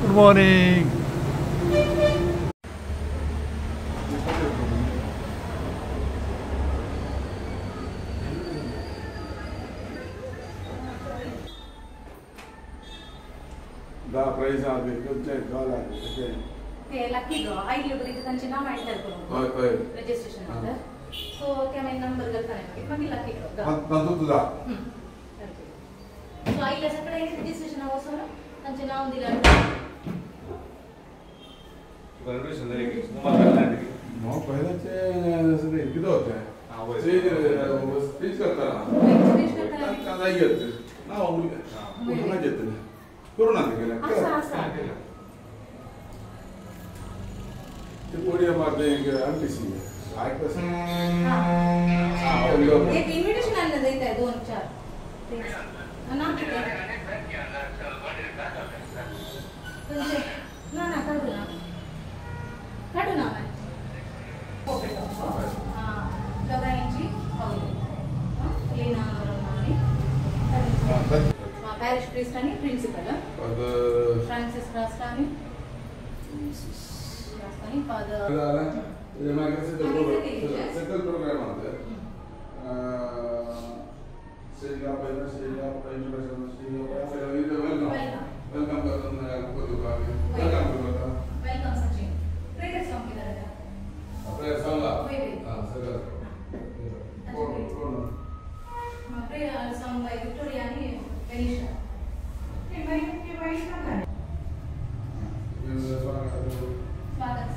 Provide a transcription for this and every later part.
Good morning. The price are the good dollar. Okay, lucky draw. I look at the conchina might help. Registration number. So, can I number the connect? Lucky draw. So, I guess I registration also. Conchina on the land. No, पहले से किधर होते हैं? से speech करता रहा। क्या नहीं करते? ना वो ना जाते हैं। कोरोना के लिए क्या? तो पूरी हमारे एक एमटीसी है। आठ परसेंट। एक इन्विटेशन आने देता है 2-4. ना कितने? ना कर दो ना. काटो ना मैं. हाँ, लगाएंगे और लेना रोमानी. Parish priest and principal. Francis Rastani. Rastani father. Settle program on there. Welcome. Welcome Sachin. Prayer song किधर है? Prayer song La. Prayer song by Victoria ni Felicia. स्वागत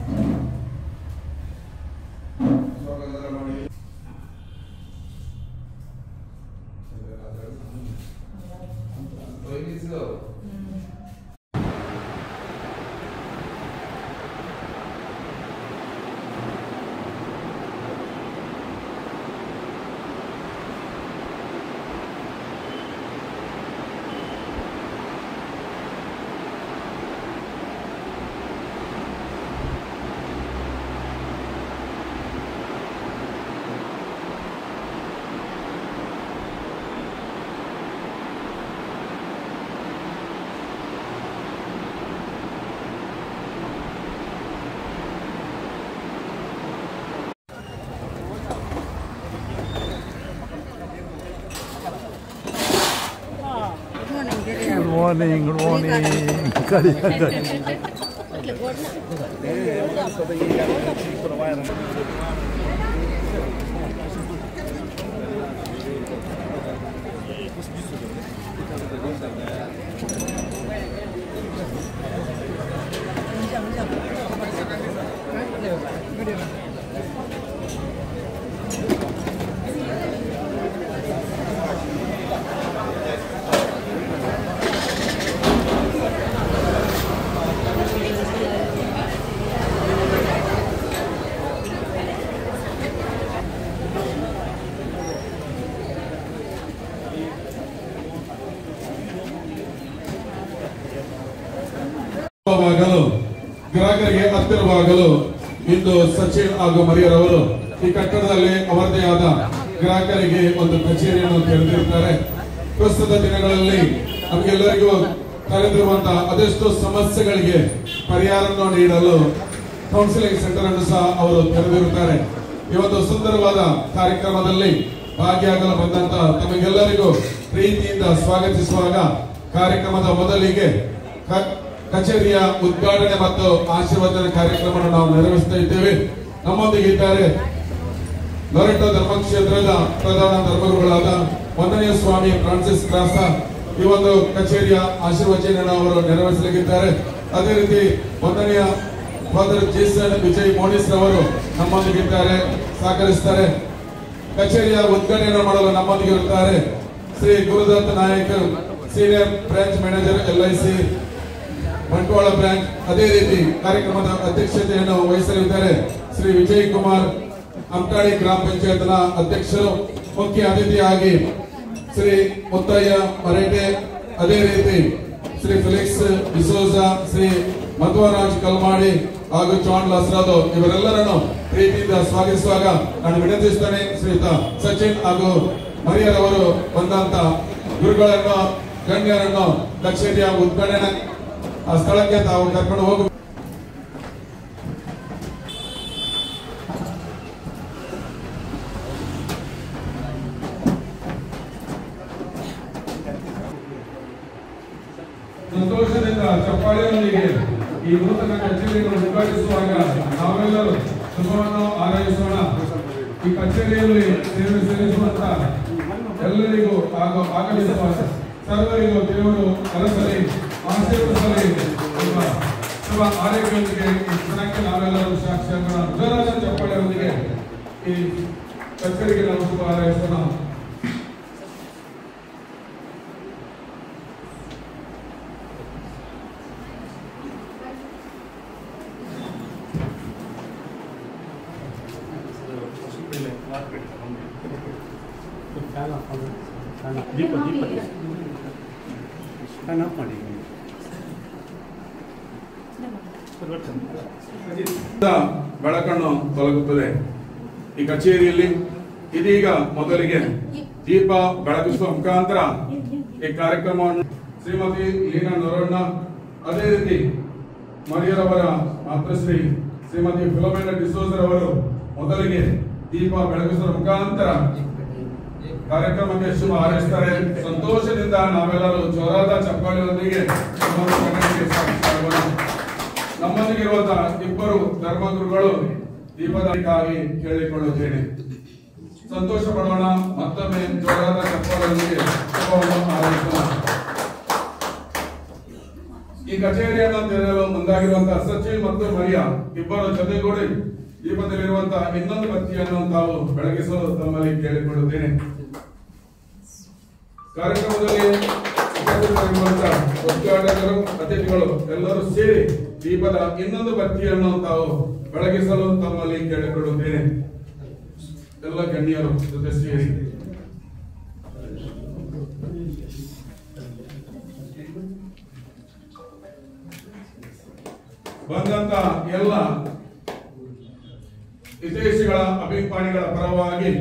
Good morning. ಗ್ರಾಹಕರಿಗೆ ಹತ್ತಿರವಾಗಲು ಇಂದು ಸಚಿನ್ ಹಾಗೂ ಮರಿಯರವರು ಈ ಕಟ್ಟಡದಲ್ಲಿ ಅವರದೇ ಆದ ಗ್ರಾಹಕರಿಗೆ ಒಂದು ಕಚೇರಿಯನ್ನು ತೆರೆದಿರುತ್ತಾರೆ. ಪ್ರಸ್ತುತ ದಿನಗಳಲ್ಲಿ ನಮಗೆಲ್ಲರಿಗೂ ಕರೆದಿರುವಂತಹ ಅದೆಷ್ಟೋ ಸಮಸ್ಯೆಗಳಿಗೆ ಪರಿಹಾರವನ್ನು ನೀಡಲು ಕೌನ್ಸಿಲಿಂಗ್ ಸೆಂಟರ್ ಅನ್ನು ಸಹ ಅವರು ತೆರೆದಿರುತ್ತಾರೆ. ಈ ಒಂದು ಸುಂದರವಾದ ಕಾರ್ಯಕ್ರಮದಲ್ಲಿ ಭಾಗಿಯಾಗಲು ಬಂದಂತಹ ತಮಗೆಲ್ಲರಿಗೂ ಪ್ರೀತಿಯಿಂದ ಸ್ವಾಗತಿಸುವಾಗ ಕಾರ್ಯಕ್ರಮದ ಮೊದಲಿಗೆ ಕಚೇರಿಯ ಉದ್ಘಾಟನೆ ಮತ್ತು ಆಶೀರ್ವಚನ ಕಾರ್ಯಕ್ರಮವನ್ನು ನಾವು ನೆರವೇರಿಸ್ತಾ ಇದ್ದೇವೆ. ನಮ್ಮೊಂದಿಗೆ ಇದ್ದಾರೆ ಲೊರೆಟೋ ಧರ್ಮಕ್ಷೇತ್ರದ ಪ್ರಧಾನ ಧರ್ಮಗುರುಗಳಾದ ವಂದನೀಯ ಸ್ವಾಮಿ ಫ್ರಾನ್ಸಿಸ್ ಕ್ರಾಸ. ಈ ಒಂದು ಕಚೇರಿಯ ಆಶೀರ್ವಚನೆಯನ್ನು ಅವರು ನೆರವೇರಿಸಲಿದ್ದಾರೆ. ಅದೇ ರೀತಿ ವಂದನೀಯ ಫಾದರ್ ಜೇಸನ್ ವಿಜಯ್ ಮೋನಿಸ್ ರವರು ನಮ್ಮೊಂದಿಗಿದ್ದಾರೆ, ಸಹಕರಿಸುತ್ತಾರೆ. ಕಚೇರಿಯ ಉದ್ಘಾಟನೆ ಮಾಡಲು ನಮ್ಮೊಂದಿಗೆ ಇರುತ್ತಾರೆ Shri Gurudatt Nayak, senior branch manager LIC Bantwal branch. ಅದೇ ರೀತಿ ಕಾರ್ಯಕ್ರಮದ ಅಧ್ಯಕ್ಷತೆಯನ್ನು ವಹಿಸಲಿದ್ದಾರೆ ಶ್ರೀ ವಿಜಯ್ ಕುಮಾರ್, ಅಮ್ಟಾಡಿ ಗ್ರಾಮ ಪಂಚಾಯತ್ನ ಅಧ್ಯಕ್ಷರು. ಮುಖ್ಯ ಅತಿಥಿಯಾಗಿ ಶ್ರೀ ಮುತ್ತಯ್ಯ ಮರೇಟೆ, ಅದೇ ರೀತಿ ಶ್ರೀ ಫಿಲಿಕ್ಸ್ ಡಿಸೋಜಾ, ಶ್ರೀ ಮಧ್ವರಾಜ್ ಕಲ್ಮಾಡಿ ಹಾಗೂ ಜಾನ್ ಲಸ್ರಾದೋ ಇವರೆಲ್ಲರನ್ನು ಪ್ರೀತಿಯಿಂದ ಸ್ವಾಗತಿಸುವಾಗ ನಾನು ವಿನಂತಿಸುತ್ತೇನೆ ಶ್ರೀಯುತ ಸಚಿನ್ ಹಾಗೂ ಮರಿಯರವರು ಬಂದಂತ ಗುರುಗಳನ್ನು ಗಣ್ಯರನ್ನು ಕಚೇರಿಯ ಉದ್ಘಾಟನೆ ಆ ಸ್ಥಳಕ್ಕೆ ತಾವು ಕರ್ಕೊಂಡು ಹೋಗ. ಸಂತೋಷದಿಂದ ಚಪ್ಪಾಳೆಯೊಂದಿಗೆ ಈ ನೂತನ ಕಚೇರಿಯನ್ನು ಉದ್ಘಾಟಿಸುವಾಗ ನಾವೆಲ್ಲರೂ ಶುಭವನ್ನು ಹಾರೈಸೋಣ. ಈ ಕಚೇರಿಯಲ್ಲಿ ಸೇವೆ ಸಲ್ಲಿಸುವಂತ ಎಲ್ಲರಿಗೂ ಹಾಗೂ ಆಗಮಿಸುವ ಸರ್ವರಿಗೂ ದೇವರು ಕಲಿಸಲಿ, ಆಶೀರ್ವದಿಸಲಿ ಎಂಬ ಶುಭ ಆರೈಕೆಯೊಂದಿಗೆ ಈ ಕ್ಷಣಕ್ಕೆ ನಾವೆಲ್ಲರೂ ಸಾಕ್ಷಿಯಾಗೋಣ. ಜೋರಾದ ಚಪ್ಪಾಳೆಯೊಂದಿಗೆ ಈ ಕಚೇರಿಗೆ ನಾವು ಶುಭ ಹಾರೈಸೋಣ. ಬೆಳಕನ್ನು ತೊಲಗುತ್ತದೆ. ಈ ಕಚೇರಿಯಲ್ಲಿ ಇದೀಗ ಮೊದಲಿಗೆ ದೀಪ ಬೆಳಗಿಸುವ ಮುಖಾಂತರ ಈ ಕಾರ್ಯಕ್ರಮವನ್ನು ಶ್ರೀಮತಿ ಲೀನಾ ನೊರಣ್ಣ, ಅದೇ ರೀತಿ ಮರಿಯರವರ ಮಾತೃಶ್ರೀ ಶ್ರೀಮತಿ ಫಿಲೋಮಿನಾ ಡಿಸೋಜರ್ ಅವರು ಮೊದಲಿಗೆ ದೀಪ ಬೆಳಗಿಸುವ ಮುಖಾಂತರ ಕಾರ್ಯಕ್ರಮಕ್ಕೆ ಶುಭ ಹಾರೈಸುತ್ತಾರೆ. ಸಂತೋಷದಿಂದ ನಾವೆಲ್ಲರೂ ಜೋರಾದ ಚಪ್ಪಾಳೆಯೊಂದಿಗೆ ನಮ್ಮೊಂದಿಗಿರುವಂತಹ ಇಬ್ಬರು ಧರ್ಮಗುರುಗಳು ದೀಪದಾರಿಗಾಗಿ ಕೇಳಿಕೊಳ್ಳುತ್ತೇನೆ. ಸಂತೋಷ ಪಡೋಣ. ಮತ್ತೊಮ್ಮೆ ಜೋರಾದ ಚಪ್ಪಾಳೆಯೊಂದಿಗೆ ಶುಭವನ್ನು ಹಾರೈಸೋಣ. ಈ ಕಚೇರಿಯನ್ನು ತೆರೆಯಲು ಮುಂದಾಗಿರುವಂತಹ ಸಚಿನ್ ಮತ್ತು ಮರಿಯಾ ಇಬ್ಬರು ಜೊತೆಗೂಡಿ ದೀಪದಲ್ಲಿರುವಂತಹ ಇನ್ನೊಂದು ಬತ್ತಿಯನ್ನು ತಾವು ಬೆಳಗಿಸಲು ತಮ್ಮಲ್ಲಿ ಕೇಳಿಕೊಳ್ಳುತ್ತೇನೆ. ಕಾರ್ಯಕ್ರಮದಲ್ಲಿ ಉಪಸ್ಥಿತರಿರುವಂತಹ ಉದ್ಘಾಟಕರು, ಅತಿಥಿಗಳು ಎಲ್ಲರೂ ಸೇರಿ ದೀಪದ ಇನ್ನೊಂದು ಬತ್ತಿಯನ್ನು ತಾವು ಬೆಳಗಿಸಲು ತಮ್ಮಲ್ಲಿ ಕೇಳಿಕೊಳ್ಳುತ್ತೇನೆ. ಎಲ್ಲ ಗಣ್ಯರು ಜೊತೆ ಸೇರಿ ಬಂದಂತ ಎಲ್ಲ ಹಿತೈಷಿಗಳ ಅಭಿಪ್ರಾಯಗಳ ಪರವಾಗಿ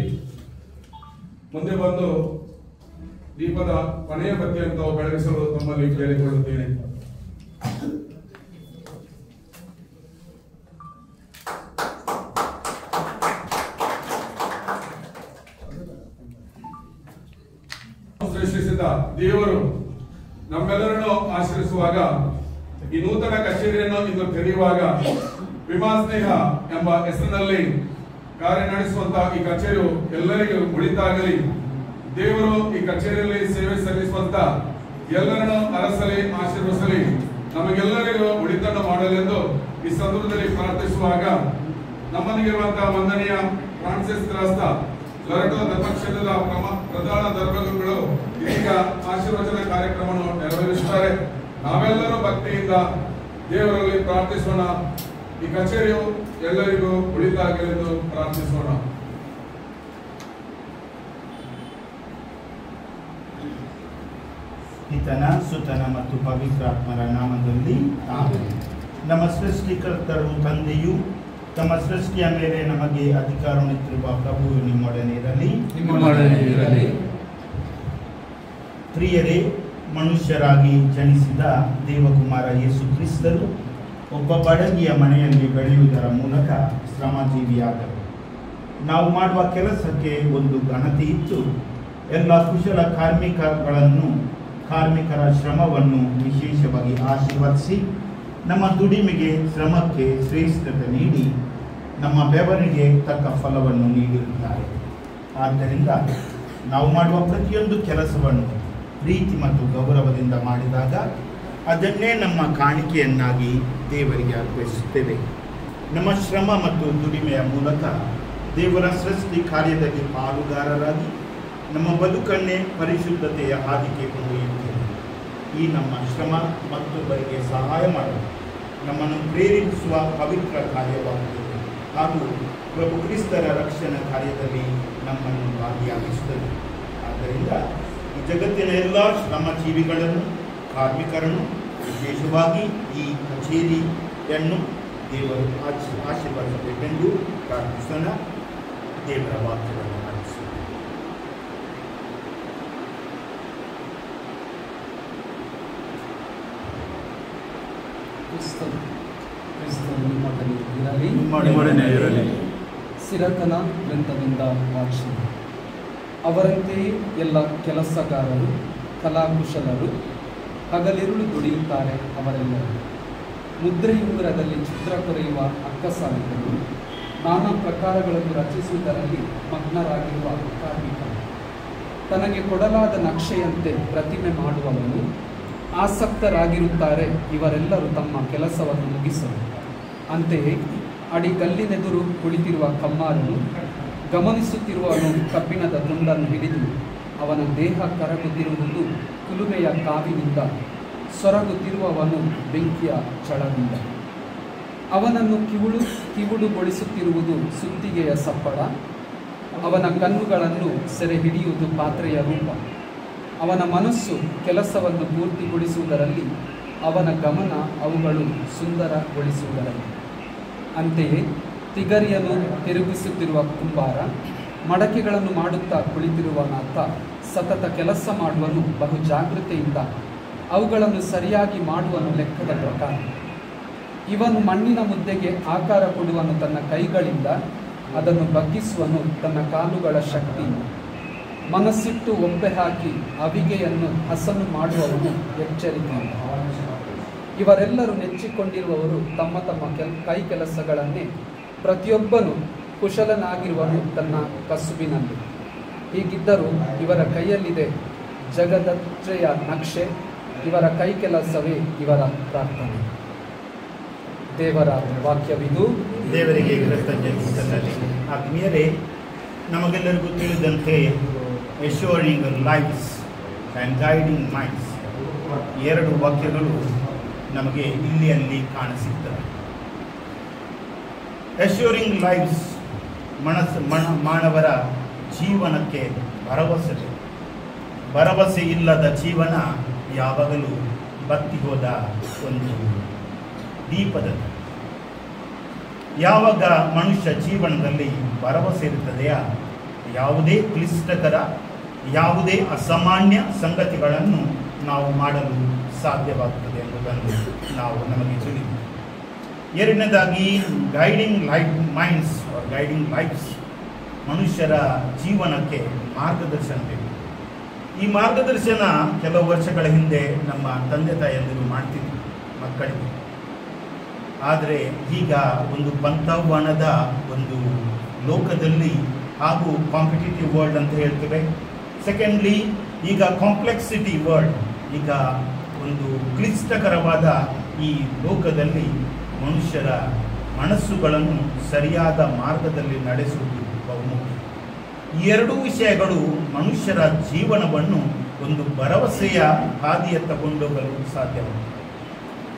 ಮುಂದೆ ಬಂದು ದೀಪದ ಕೊನೆಯ ಬತ್ತಿಯನ್ನು ತಾವು ಬೆಳಗಿಸಲು ತಮ್ಮಲ್ಲಿ ಕೇಳಿಕೊಳ್ಳುತ್ತೇನೆ. ಸೃಷ್ಟಿಸಿದ ದೇವರು ನಮ್ಮೆಲ್ಲರನ್ನು ಆಶ್ರಯಿಸುವಾಗ ಈ ನೂತನ ಕಚೇರಿಯನ್ನು ಇಂದು ತೆರೆಯುವಾಗ ವಿಮಾ ಸ್ನೇಹ ಎಂಬ ಹೆಸರಿನಲ್ಲಿ ಕಾರ್ಯನಡೆಸುವಂತಹ ಈ ಕಚೇರಿಯು ಎಲ್ಲರಿಗೂ ಉಳಿತಾಗಲಿ. ದೇವರು ಈ ಕಚೇರಿಯಲ್ಲಿ ಸೇವೆ ಸಲ್ಲಿಸುವಂತ ಎಲ್ಲರನ್ನು ಅರಸಲಿ, ಆಶೀರ್ವದಿಸಲಿ, ನಮಗೆಲ್ಲರಿಗೂ ಉಳಿತನ್ನು ಮಾಡಲೆಂದು ಈ ಸಂದರ್ಭದಲ್ಲಿ ಪ್ರಾರ್ಥಿಸುವಾಗ ನಮ್ಮನಿಗಿರುವಂತಹ ವಂದನೀಯ ಫ್ರಾನ್ಸಿಸ್ ಕ್ರಾಸ್ತ ಲರಟೋ ಧರ್ಮಕ್ಷೇತ್ರದ ಪ್ರಧಾನ ಧರ್ಮಗುರುಗಳು ಈಗ ಆಶೀರ್ವಚನ ಕಾರ್ಯಕ್ರಮವನ್ನು ನೆರವೇರಿಸುತ್ತಾರೆ. ನಾವೆಲ್ಲರೂ ಭಕ್ತಿಯಿಂದ ದೇವರಲ್ಲಿ ಪ್ರಾರ್ಥಿಸೋಣ. ಈ ಕಚೇರಿಯು ಎಲ್ಲರಿಗೂ ಉಳಿತಾಗಲೆಂದು ಪ್ರಾರ್ಥಿಸೋಣ. ಪಿತನ, ಸುತನ ಮತ್ತು ಪವಿತ್ರಾತ್ಮರ ನಾಮದಲ್ಲಿ ಆಮೆನ್. ನಮ್ಮ ಸೃಷ್ಟಿಕರ್ತರು ತಂದೆಯು ತಮ್ಮ ಸೃಷ್ಟಿಯ ಮೇಲೆ ನಮಗೆ ಅಧಿಕಾರವಿಟ್ಟಿರುವ ಪ್ರಭು ನಿಮ್ಮೊಡನೆ ಇರಲಿ. ಪ್ರಿಯರೇ, ಮನುಷ್ಯರಾಗಿ ಜನಿಸಿದ ದೇವಕುಮಾರ ಯೇಸು ಕ್ರಿಸ್ತರು ಒಬ್ಬ ಬಡಗಿಯ ಮನೆಯಲ್ಲಿ ಬೆಳೆಯುವುದರ ಮೂಲಕ ಶ್ರಮಜೀವಿಯಾದರು. ನಾವು ಮಾಡುವ ಕೆಲಸಕ್ಕೆ ಒಂದು ಘನತೆ ಇತ್ತು. ಎಲ್ಲ ಕುಶಲ ಕಾರ್ಮಿಕರ ಶ್ರಮವನ್ನು ವಿಶೇಷವಾಗಿ ಆಶೀರ್ವದಿಸಿ ನಮ್ಮ ದುಡಿಮೆಗೆ, ಶ್ರಮಕ್ಕೆ ಶ್ರೇಷ್ಠತೆ ನೀಡಿ ನಮ್ಮ ಬೆವರಿಗೆ ತಕ್ಕ ಫಲವನ್ನು ನೀಡಿರುತ್ತಾರೆ. ಆದ್ದರಿಂದ ನಾವು ಮಾಡುವ ಪ್ರತಿಯೊಂದು ಕೆಲಸವನ್ನು ಪ್ರೀತಿ ಮತ್ತು ಗೌರವದಿಂದ ಮಾಡಿದಾಗ ಅದನ್ನೇ ನಮ್ಮ ಕಾಣಿಕೆಯನ್ನಾಗಿ ದೇವರಿಗೆ ಅರ್ಪಿಸುತ್ತೇವೆ. ನಮ್ಮ ಶ್ರಮ ಮತ್ತು ದುಡಿಮೆಯ ಮೂಲಕ ದೇವರ ಸೃಷ್ಟಿ ಕಾರ್ಯದಲ್ಲಿ ಪಾಲುಗಾರರಾಗಿ ನಮ್ಮ ಬದುಕನ್ನೇ ಪರಿಶುದ್ಧತೆಯ ಹಾದಿಗೆ ಕೊಂಡೊಯ್ಯುತ್ತೇವೆ. ಈ ನಮ್ಮ ಶ್ರಮ ಮತ್ತೊಬ್ಬರಿಗೆ ಸಹಾಯ ಮಾಡಲು ನಮ್ಮನ್ನು ಪ್ರೇರೇಪಿಸುವ ಪವಿತ್ರ ಕಾರ್ಯವಾಗುತ್ತದೆ ಹಾಗೂ ಪ್ರಭು ಕ್ರಿಸ್ತರ ರಕ್ಷಣಾ ಕಾರ್ಯದಲ್ಲಿ ನಮ್ಮನ್ನು ಭಾಗಿಯಾಗಿಸುತ್ತದೆ. ಆದ್ದರಿಂದ ಈ ಜಗತ್ತಿನ ಎಲ್ಲ ಶ್ರಮಜೀವಿಗಳನ್ನು, ಕಾರ್ಮಿಕರನ್ನು, ವಿಶೇಷವಾಗಿ ಈ ಕಚೇರಿಯನ್ನು ದೇವರು ಆಶೀರ್ವದಿಸಬೇಕೆಂದು ಪ್ರಾರ್ಥಿಸೋಣ. ದೇವರ ವಾಕ್ಯವನ್ನು ಆಲಿಸೋಣ. ಕ್ರಿಸ್ತನು ನಿಮ್ಮೊಡನೆ ನಿಮ್ಮೊಡನೆ ಸಿರಕನ ಗ್ರಂಥದಿಂದ ವಾಚನ. ಅವರಂತೆಯೇ ಎಲ್ಲ ಕೆಲಸಗಾರರು, ಕಲಾಕುಶಲರು ಹಗಲಿರುಳು ದುಡಿಯುತ್ತಾರೆ. ಅವರೆಲ್ಲರೂ ಮುದ್ರೆಯುಂಗುರದಲ್ಲಿ ಚಿತ್ರ ಕೊರೆಯುವ ಅಕ್ಕಸಾಲಿಗರು, ನಾನಾ ಪ್ರಕಾರಗಳನ್ನು ರಚಿಸುವುದರಲ್ಲಿ ಮಗ್ನರಾಗಿರುವ ಕಾರ್ಮಿಕರು, ತನಗೆ ಕೊಡಲಾದ ನಕ್ಷೆಯಂತೆ ಪ್ರತಿಮೆ ಮಾಡುವವನು ಆಸಕ್ತರಾಗಿರುತ್ತಾರೆ. ಇವರೆಲ್ಲರೂ ತಮ್ಮ ಕೆಲಸವನ್ನು ಮುಗಿಸಲು. ಅಂತೆಯೇ ಅಡಿಗಲ್ಲಿನೆದುರು ಕುಳಿತಿರುವ ಕಮ್ಮಾರನು ಗಮನಿಸುತ್ತಿರುವವನು ಕಬ್ಬಿಣದ ತುಂಡನ್ನು ಹಿಡಿದು ಅವನ ದೇಹ ಕರಗುತ್ತಿರುವುದು ಕುಲುಮೆಯ ಕಾವಿನಿಂದ, ಸೊರಗುತ್ತಿರುವವನು ಬೆಂಕಿಯ ಛಳದಿಂದ. ಅವನನ್ನು ಕಿವುಡುಗೊಳಿಸುತ್ತಿರುವುದು ಸುತ್ತಿಗೆಯ ಸಪ್ಪಳ, ಅವನ ಕಣ್ಣುಗಳನ್ನು ಸೆರೆ ಹಿಡಿಯುವುದು ಪಾತ್ರೆಯ ರೂಪ. ಅವನ ಮನಸ್ಸು ಕೆಲಸವನ್ನು ಪೂರ್ತಿಗೊಳಿಸುವುದರಲ್ಲಿ, ಅವನ ಗಮನ ಅವುಗಳು ಸುಂದರಗೊಳಿಸುವುದರಲ್ಲಿ. ಅಂತೆಯೇ ತಿಗರಿಯನ್ನು ತಿರುಗಿಸುತ್ತಿರುವ ಕುಂಬಾರ ಮಡಕೆಗಳನ್ನು ಮಾಡುತ್ತಾ ಕುಳಿತಿರುವನಾತ ಸತತ ಕೆಲಸ ಮಾಡುವನು. ಬಹು ಜಾಗೃತೆಯಿಂದ ಅವುಗಳನ್ನು ಸರಿಯಾಗಿ ಮಾಡುವನು ಲೆಕ್ಕದ ಪ್ರಕಾರ. ಇವನು ಮಣ್ಣಿನ ಮುದ್ದೆಗೆ ಆಕಾರ ಕೊಡುವನು ತನ್ನ ಕೈಗಳಿಂದ, ಅದನ್ನು ಬಗ್ಗಿಸುವನು ತನ್ನ ಕಾಲುಗಳ ಶಕ್ತಿಯಿಂದ. ಮನಸ್ಸಿಟ್ಟು ಒಬ್ಬೆ ಹಾಕಿ ಅವಿಗೆಯನ್ನು ಹಸನು ಮಾಡುವವನು ಎಚ್ಚರಿಕೆಯಿಂದ. ಇವರೆಲ್ಲರೂ ನೆಚ್ಚಿಕೊಂಡಿರುವವರು ತಮ್ಮ ತಮ್ಮ ಕೈ ಕೆಲಸಗಳನ್ನೇ. ಪ್ರತಿಯೊಬ್ಬನು ಕುಶಲನಾಗಿರುವನು ತನ್ನ ಕಸುಬಿನಲ್ಲಿ. ಹೀಗಿದ್ದರೂ ಇವರ ಕೈಯಲ್ಲಿದೆ ಜಗದತ್ರೆಯ ನಕ್ಷೆ, ಇವರ ಕೈ ಕೆಲಸವೇ ಇವರ ಪ್ರಾರ್ಥನೆ. ದೇವರ ವಾಕ್ಯವಿದು. ದೇವರಿಗೆ ಕೃತಜ್ಞತೆ. ಆತ್ಮೀಯರೇ, ನಮಗೆಲ್ಲರಿಗೂ ತಿಳಿದಂತೆ ಎಶ್ಯೂರಿಂಗ್ ಲೈಫ್ಸ್ ಆ್ಯಂಡ್ ಗೈಡಿಂಗ್ ಮೈಂಡ್ಸ್ ಎರಡು ವಾಕ್ಯಗಳು ನಮಗೆ ಇಲ್ಲಿ ಅಲ್ಲಿ ಕಾಣಸಿಗ್ತವೆ. ಎಶ್ಯೂರಿಂಗ್ ಲೈಫ್ಸ್ ಮಾನವರ ಜೀವನಕ್ಕೆ ಭರವಸೆ ಇಲ್ಲದ ಜೀವನ ಯಾವಾಗಲೂ ಬತ್ತಿ ಹೋದ ಒಂದು ದೀಪದ. ಯಾವಾಗ ಮನುಷ್ಯ ಜೀವನದಲ್ಲಿ ಭರವಸೆ ಇರುತ್ತದೆಯಾ, ಯಾವುದೇ ಕ್ಲಿಷ್ಟಕರ, ಯಾವುದೇ ಅಸಾಮಾನ್ಯ ಸಂಗತಿಗಳನ್ನು ನಾವು ಮಾಡಲು ಸಾಧ್ಯವಾಗುತ್ತದೆ ಎಂಬುದನ್ನು ನಮಗೆ ತಿಳಿದಿದೆ. ಎರಡನೇದಾಗಿ ಗೈಡಿಂಗ್ ಮೈಂಡ್ಸ್ ಗೈಡಿಂಗ್ ಲೈಫ್ಸ್ ಮನುಷ್ಯರ ಜೀವನಕ್ಕೆ ಮಾರ್ಗದರ್ಶನ ಬೇಕು. ಈ ಮಾರ್ಗದರ್ಶನ ಕೆಲವು ವರ್ಷಗಳ ಹಿಂದೆ ನಮ್ಮ ತಂದೆ ತಾಯಿಯಂದಿರು ಮಾಡ್ತಿದ್ರು ಮಕ್ಕಳಿಗೆ. ಆದರೆ ಈಗ ಒಂದು ಪಂಥವನದ ಒಂದು ಲೋಕದಲ್ಲಿ ಹಾಗೂ ಕಾಂಪಿಟೇಟಿವ್ ವರ್ಲ್ಡ್ ಅಂತ ಹೇಳ್ತೇವೆ. ಸೆಕೆಂಡ್ಲಿ ಈಗ ಕಾಂಪ್ಲೆಕ್ಸಿಟಿ ವರ್ಲ್ಡ್, ಈಗ ಒಂದು ಕ್ಲಿಷ್ಟಕರವಾದ ಈ ಲೋಕದಲ್ಲಿ ಮನುಷ್ಯರ ಮನಸ್ಸುಗಳನ್ನು ಸರಿಯಾದ ಮಾರ್ಗದಲ್ಲಿ ನಡೆಸುವುದು ಬಹುಮುಖ್ಯ. ಈ ಎರಡೂ ವಿಷಯಗಳು ಮನುಷ್ಯರ ಜೀವನವನ್ನು ಒಂದು ಭರವಸೆಯ ಹಾದಿಯತ್ತ ಕೊಂಡೋಗಲು ಸಾಧ್ಯವಾಗಿದೆ.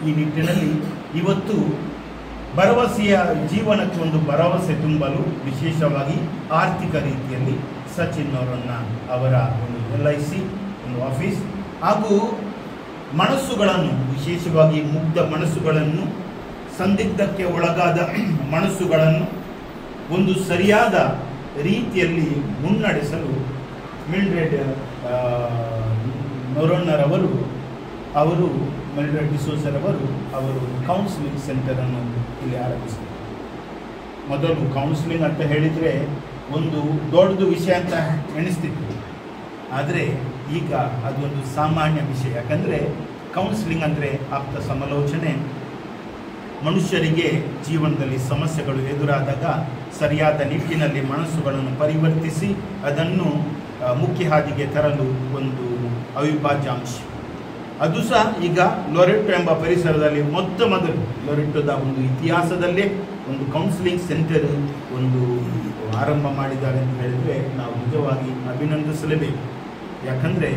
ಈ ನಿಟ್ಟಿನಲ್ಲಿ ಇವತ್ತು ಭರವಸೆಯ ಜೀವನಕ್ಕೆ ಒಂದು ಭರವಸೆ ತುಂಬಲು ವಿಶೇಷವಾಗಿ ಆರ್ಥಿಕ ರೀತಿಯಲ್ಲಿ ಸಚಿನ್ ಅವರ ಒಂದು LIC ಒಂದು ಆಫೀಸ್ ಹಾಗೂ ಮನಸ್ಸುಗಳನ್ನು, ವಿಶೇಷವಾಗಿ ಮುಗ್ಧ ಮನಸ್ಸುಗಳನ್ನು, ಸಂದಿಗ್ಧಕ್ಕೆ ಒಳಗಾದ ಮನಸ್ಸುಗಳನ್ನು ಒಂದು ಸರಿಯಾದ ರೀತಿಯಲ್ಲಿ ಮುನ್ನಡೆಸಲು ಮಿಲ್ಡ್ರೆಡ್ ನೊರೊನ್ನರವರು ಮಿಲ್ಡ್ರೆಡ್ ಡಿಸೋಸರವರು ಕೌನ್ಸಿಲಿಂಗ್ ಸೆಂಟರನ್ನು ಇಲ್ಲಿ ಆರಂಭಿಸಿದರು. ಮೊದಲು ಕೌನ್ಸಿಲಿಂಗ್ ಅಂತ ಹೇಳಿದರೆ ಒಂದು ದೊಡ್ಡದು ವಿಷಯ ಅಂತ ಎಣಿಸ್ತಿತ್ತು. ಆದರೆ ಈಗ ಅದೊಂದು ಸಾಮಾನ್ಯ ವಿಷಯ. ಯಾಕಂದರೆ ಕೌನ್ಸಿಲಿಂಗ್ ಅಂದರೆ ಆಪ್ತ ಸಮಾಲೋಚನೆ. ಮನುಷ್ಯರಿಗೆ ಜೀವನದಲ್ಲಿ ಸಮಸ್ಯೆಗಳು ಎದುರಾದಾಗ ಸರಿಯಾದ ನಿಟ್ಟಿನಲ್ಲಿ ಮನಸ್ಸುಗಳನ್ನು ಪರಿವರ್ತಿಸಿ ಅದನ್ನು ಮುಖ್ಯ ಹಾದಿಗೆ ತರಲು ಒಂದು ಅವಿಭಾಜ್ಯ ಅಂಶ. ಅದು ಸಹ ಈಗ ಲೊರೆಟ್ಟೊ ಎಂಬ ಪರಿಸರದಲ್ಲಿ ಮೊತ್ತ ಮೊದಲು ಲೊರೆಟ್ಟೊದ ಒಂದು ಇತಿಹಾಸದಲ್ಲೇ ಒಂದು ಕೌನ್ಸಿಲಿಂಗ್ ಸೆಂಟರ್ ಒಂದು ಆರಂಭ ಮಾಡಿದ್ದಾರೆ ಅಂತ ಹೇಳಿದರೆ ನಾವು ನಿಜವಾಗಿ ಅಭಿನಂದಿಸಲೇಬೇಕು. ಯಾಕಂದರೆ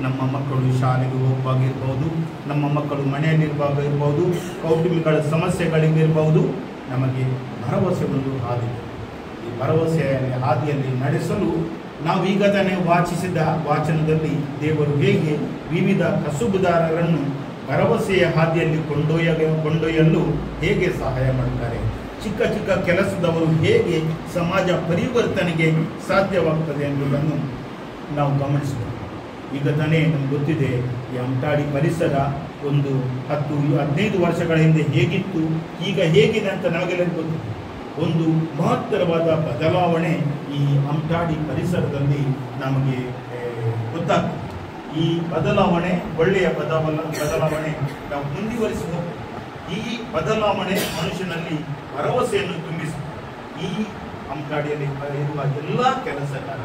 ನಮ್ಮ ಮಕ್ಕಳು ಶಾಲೆಗೆ ಹೋಗುವಾಗಿರ್ಬೋದು, ನಮ್ಮ ಮಕ್ಕಳು ಮನೆಯಲ್ಲಿರುವಾಗ ಇರ್ಬೋದು, ಕೌಟುಂಬಿಕ ಸಮಸ್ಯೆಗಳಿಗಿರ್ಬೋದು, ನಮಗೆ ಭರವಸೆ ಒಂದು ಹಾದಿ. ಈ ಭರವಸೆಯ ಹಾದಿಯಲ್ಲಿ ನಡೆಸಲು ನಾವು ಈಗ ತಾನೇ ವಾಚಿಸಿದ ವಾಚನದಲ್ಲಿ ದೇವರು ಹೇಗೆ ವಿವಿಧ ಕಸುಬುದಾರರನ್ನು ಭರವಸೆಯ ಹಾದಿಯಲ್ಲಿ ಕೊಂಡೊಯ್ಯಲು ಹೇಗೆ ಸಹಾಯ ಮಾಡ್ತಾರೆ, ಚಿಕ್ಕ ಚಿಕ್ಕ ಕೆಲಸದವರು ಹೇಗೆ ಸಮಾಜ ಪರಿವರ್ತನೆಗೆ ಸಾಧ್ಯವಾಗ್ತದೆ ಎಂಬುದನ್ನು ನಾವು ಗಮನಿಸಬೇಕು. ಈಗ ತಾನೇ ನಮ್ಗೆ ಗೊತ್ತಿದೆ, ಈ ಅಂಟಾಡಿ ಪರಿಸರ ಒಂದು 10-15 ವರ್ಷಗಳ ಹಿಂದೆ ಹೇಗಿತ್ತು, ಈಗ ಹೇಗಿದೆ ಅಂತ ನಮಗೆಲ್ಲರಿಗೂ ಗೊತ್ತು. ಒಂದು ಮಹತ್ತರವಾದ ಬದಲಾವಣೆ ಈ ಅಮ್ಟಾಡಿ ಪರಿಸರದಲ್ಲಿ ನಮಗೆ ಗೊತ್ತಾಗ್ತದೆ. ಈ ಬದಲಾವಣೆ ಒಳ್ಳೆಯ ಬದಲಾವಣೆ ನಾವು ಮುಂದುವರಿಸಿ ಹೋಗ್ತೇವೆ. ಈ ಬದಲಾವಣೆ ಮನುಷ್ಯನಲ್ಲಿ ಭರವಸೆಯನ್ನು ತುಂಬಿಸುತ್ತೆ. ಈ ಅಮ್ಟಾಡಿಯಲ್ಲಿ ಇರುವ ಎಲ್ಲ ಕೆಲಸಗಾರ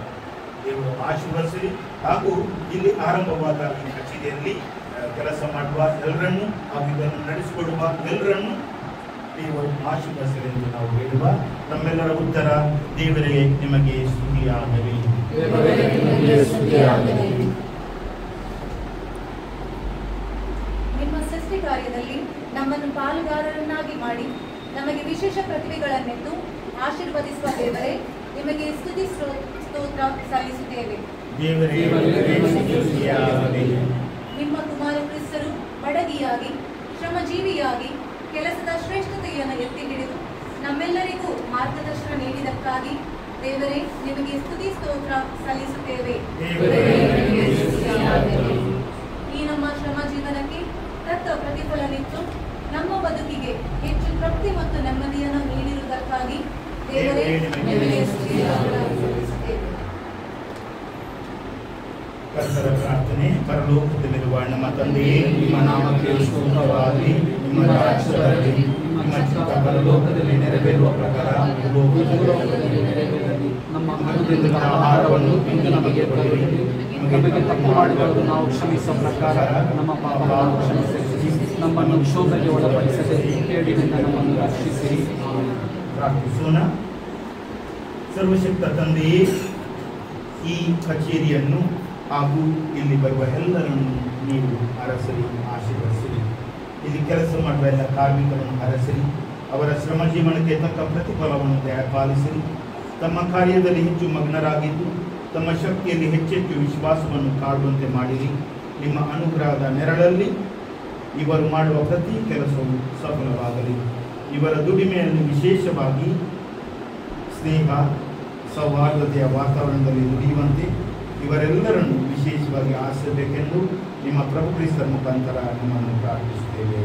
ದೇವರು ಆಶೀರ್ವದಿಸಲಿ. ಹಾಗೂ ಇಲ್ಲಿ ಆರಂಭವಾದ ಈ ಕಚೇರಿಯಲ್ಲಿ ಕೆಲಸ ಮಾಡುವ ಎಲ್ಲರನ್ನು ಹಾಗೂ ಇದನ್ನು ನಡೆಸಿಕೊಡುವ ಎಲ್ಲರನ್ನು ದೇವರು ಆಶೀರ್ವದಿಸಲಿ ಎಂದು ನಾವು ಹೇಳುವ. ನಮ್ಮೆಲ್ಲರ ಉತ್ತರ ದೇವರಿಗೆ ನಿಮಗೆ ಸ್ತುತಿಯಾಗಲಿ. ನಿಮ್ಮ ಸೃಷ್ಟಿ ಕಾರ್ಯದಲ್ಲಿ ನಮ್ಮನ್ನು ಪಾಲುಗಾರರನ್ನಾಗಿ ಮಾಡಿ ನಮಗೆ ವಿಶೇಷ ಪ್ರತಿಭೆಗಳನ್ನೆತ್ತು ಆಶೀರ್ವದಿಸುವ ದೇವರೇ, ನಿಮಗೆ ಸ್ತುತಿ ಸ್ತೋತ್ರ ಸಲ್ಲಿಸುತ್ತೇವೆ. ನಿಮ್ಮ ಕುಮಾರ ಕ್ರಿಸ್ತರು ಬಡಗಿಯಾಗಿ ಶ್ರಮಜೀವಿಯಾಗಿ ಕೆಲಸದ ಶ್ರೇಷ್ಠತೆಯನ್ನು ಎತ್ತಿ ಹಿಡಿದು ನಮ್ಮೆಲ್ಲರಿಗೂ ಮಾರ್ಗದರ್ಶನ ನೀಡಿದಕ್ಕಾಗಿ ದೇವರೇ, ನಿಮಗೆ ಸ್ತುತಿ ಸ್ತೋತ್ರ ಸಲ್ಲಿಸುತ್ತೇವೆ. ಈ ನಮ್ಮ ಶ್ರಮ ಜೀವನಕ್ಕೆ ತಕ್ಕ ಪ್ರತಿಫಲವಿತ್ತು ನಮ್ಮ ಬದುಕಿಗೆ ಹೆಚ್ಚು ತೃಪ್ತಿ ಮತ್ತು ನೆಮ್ಮದಿಯನ್ನು ನೀಡಿರುವುದಕ್ಕಾಗಿ ದೇವರೇ, ನಿಮಗೆ ಸ್ತುತಿ ಸಲ್ಲಿಸುತ್ತೇವೆ. ಕರ್ತನ ಪ್ರಾರ್ಥನೆ. ಪರಲೋಕದಲ್ಲಿರುವ ನಮ್ಮ ತಂದೆಯೇ, ನಿಮ್ಮ ನಾಮಕ್ಕೆ ಸ್ತೋತ್ರವಾಗಲಿ. ನಿಮ್ಮ ರಾಜ್ಯ ಬರಲಿ. ನಿಮ್ಮ ಚಿತ್ತ ಪರಲೋಕದಲ್ಲಿ ನೆರವೇರುವ ಪ್ರಕಾರ ಭೂಲೋಕದಲ್ಲಿ ನೆರವೇರಲಿ. ನಮ್ಮ ಅನುದಿನದ ಆಹಾರವನ್ನು ಇಂದು ನಮಗೆ ಕೊಡಿರಿ. ನಮಗೆ ತಪ್ಪು ಮಾಡಿದವರು ನಾವು ಕ್ಷಮಿಸುವ ಪ್ರಕಾರ ನಮ್ಮ ಪಾಪಗಳನ್ನು ಕ್ಷಮಿಸಿರಿ. ನಮ್ಮನ್ನು ಶೋಧನೆಗೆ ಒಳಪಡಿಸದೆ ಕೇಡಿನಿಂದ ನಮ್ಮನ್ನು ರಕ್ಷಿಸಿರಿ. ಪ್ರಾರ್ಥಿಸೋಣ. ಸರ್ವಶಕ್ತ ತಂದೆಯೇ, ಈ ಕಚೇರಿಯನ್ನು ಹಾಗೂ ಇಲ್ಲಿ ಬರುವ ಎಲ್ಲರನ್ನು ನೀವು ಅರಸರಿ, ಆಶೀರ್ವದಿಸಿರಿ. ಇಲ್ಲಿ ಕೆಲಸ ಮಾಡುವ ಎಲ್ಲ ಕಾರ್ಮಿಕರನ್ನು ಅರಸರಿ. ಅವರ ಶ್ರಮ ಜೀವನಕ್ಕೆ ತಕ್ಕ ಪ್ರತಿಫಲವನ್ನು ದಯಪಾಲಿಸಿರಿ. ತಮ್ಮ ಕಾರ್ಯದಲ್ಲಿ ಹೆಚ್ಚು ಮಗ್ನರಾಗಿದ್ದು ತಮ್ಮ ಶಕ್ತಿಯಲ್ಲಿ ಹೆಚ್ಚೆಚ್ಚು ವಿಶ್ವಾಸವನ್ನು ಕಾಡುವಂತೆ ಮಾಡಿರಿ. ನಿಮ್ಮ ಅನುಗ್ರಹದ ನೆರಳಲ್ಲಿ ಇವರು ಮಾಡುವ ಪ್ರತಿ ಕೆಲಸವು ಸಫಲವಾಗಲಿ. ಇವರ ದುಡಿಮೆಯಲ್ಲಿ ವಿಶೇಷವಾಗಿ ಸ್ನೇಹ ಸೌಹಾರ್ದತೆಯ ವಾತಾವರಣದಲ್ಲಿ ದುಡಿಯುವಂತೆ ಇವರೆಲ್ಲರನ್ನು ವಿಶೇಷವಾಗಿ ಆರಿಸಬೇಕೆಂದು ನಿಮ್ಮ ಪ್ರಭು ಕ್ರಿಸ್ತರ ಮುಖಾಂತರ ನಿಮ್ಮನ್ನು ಪ್ರಾರ್ಥಿಸುತ್ತೇವೆ.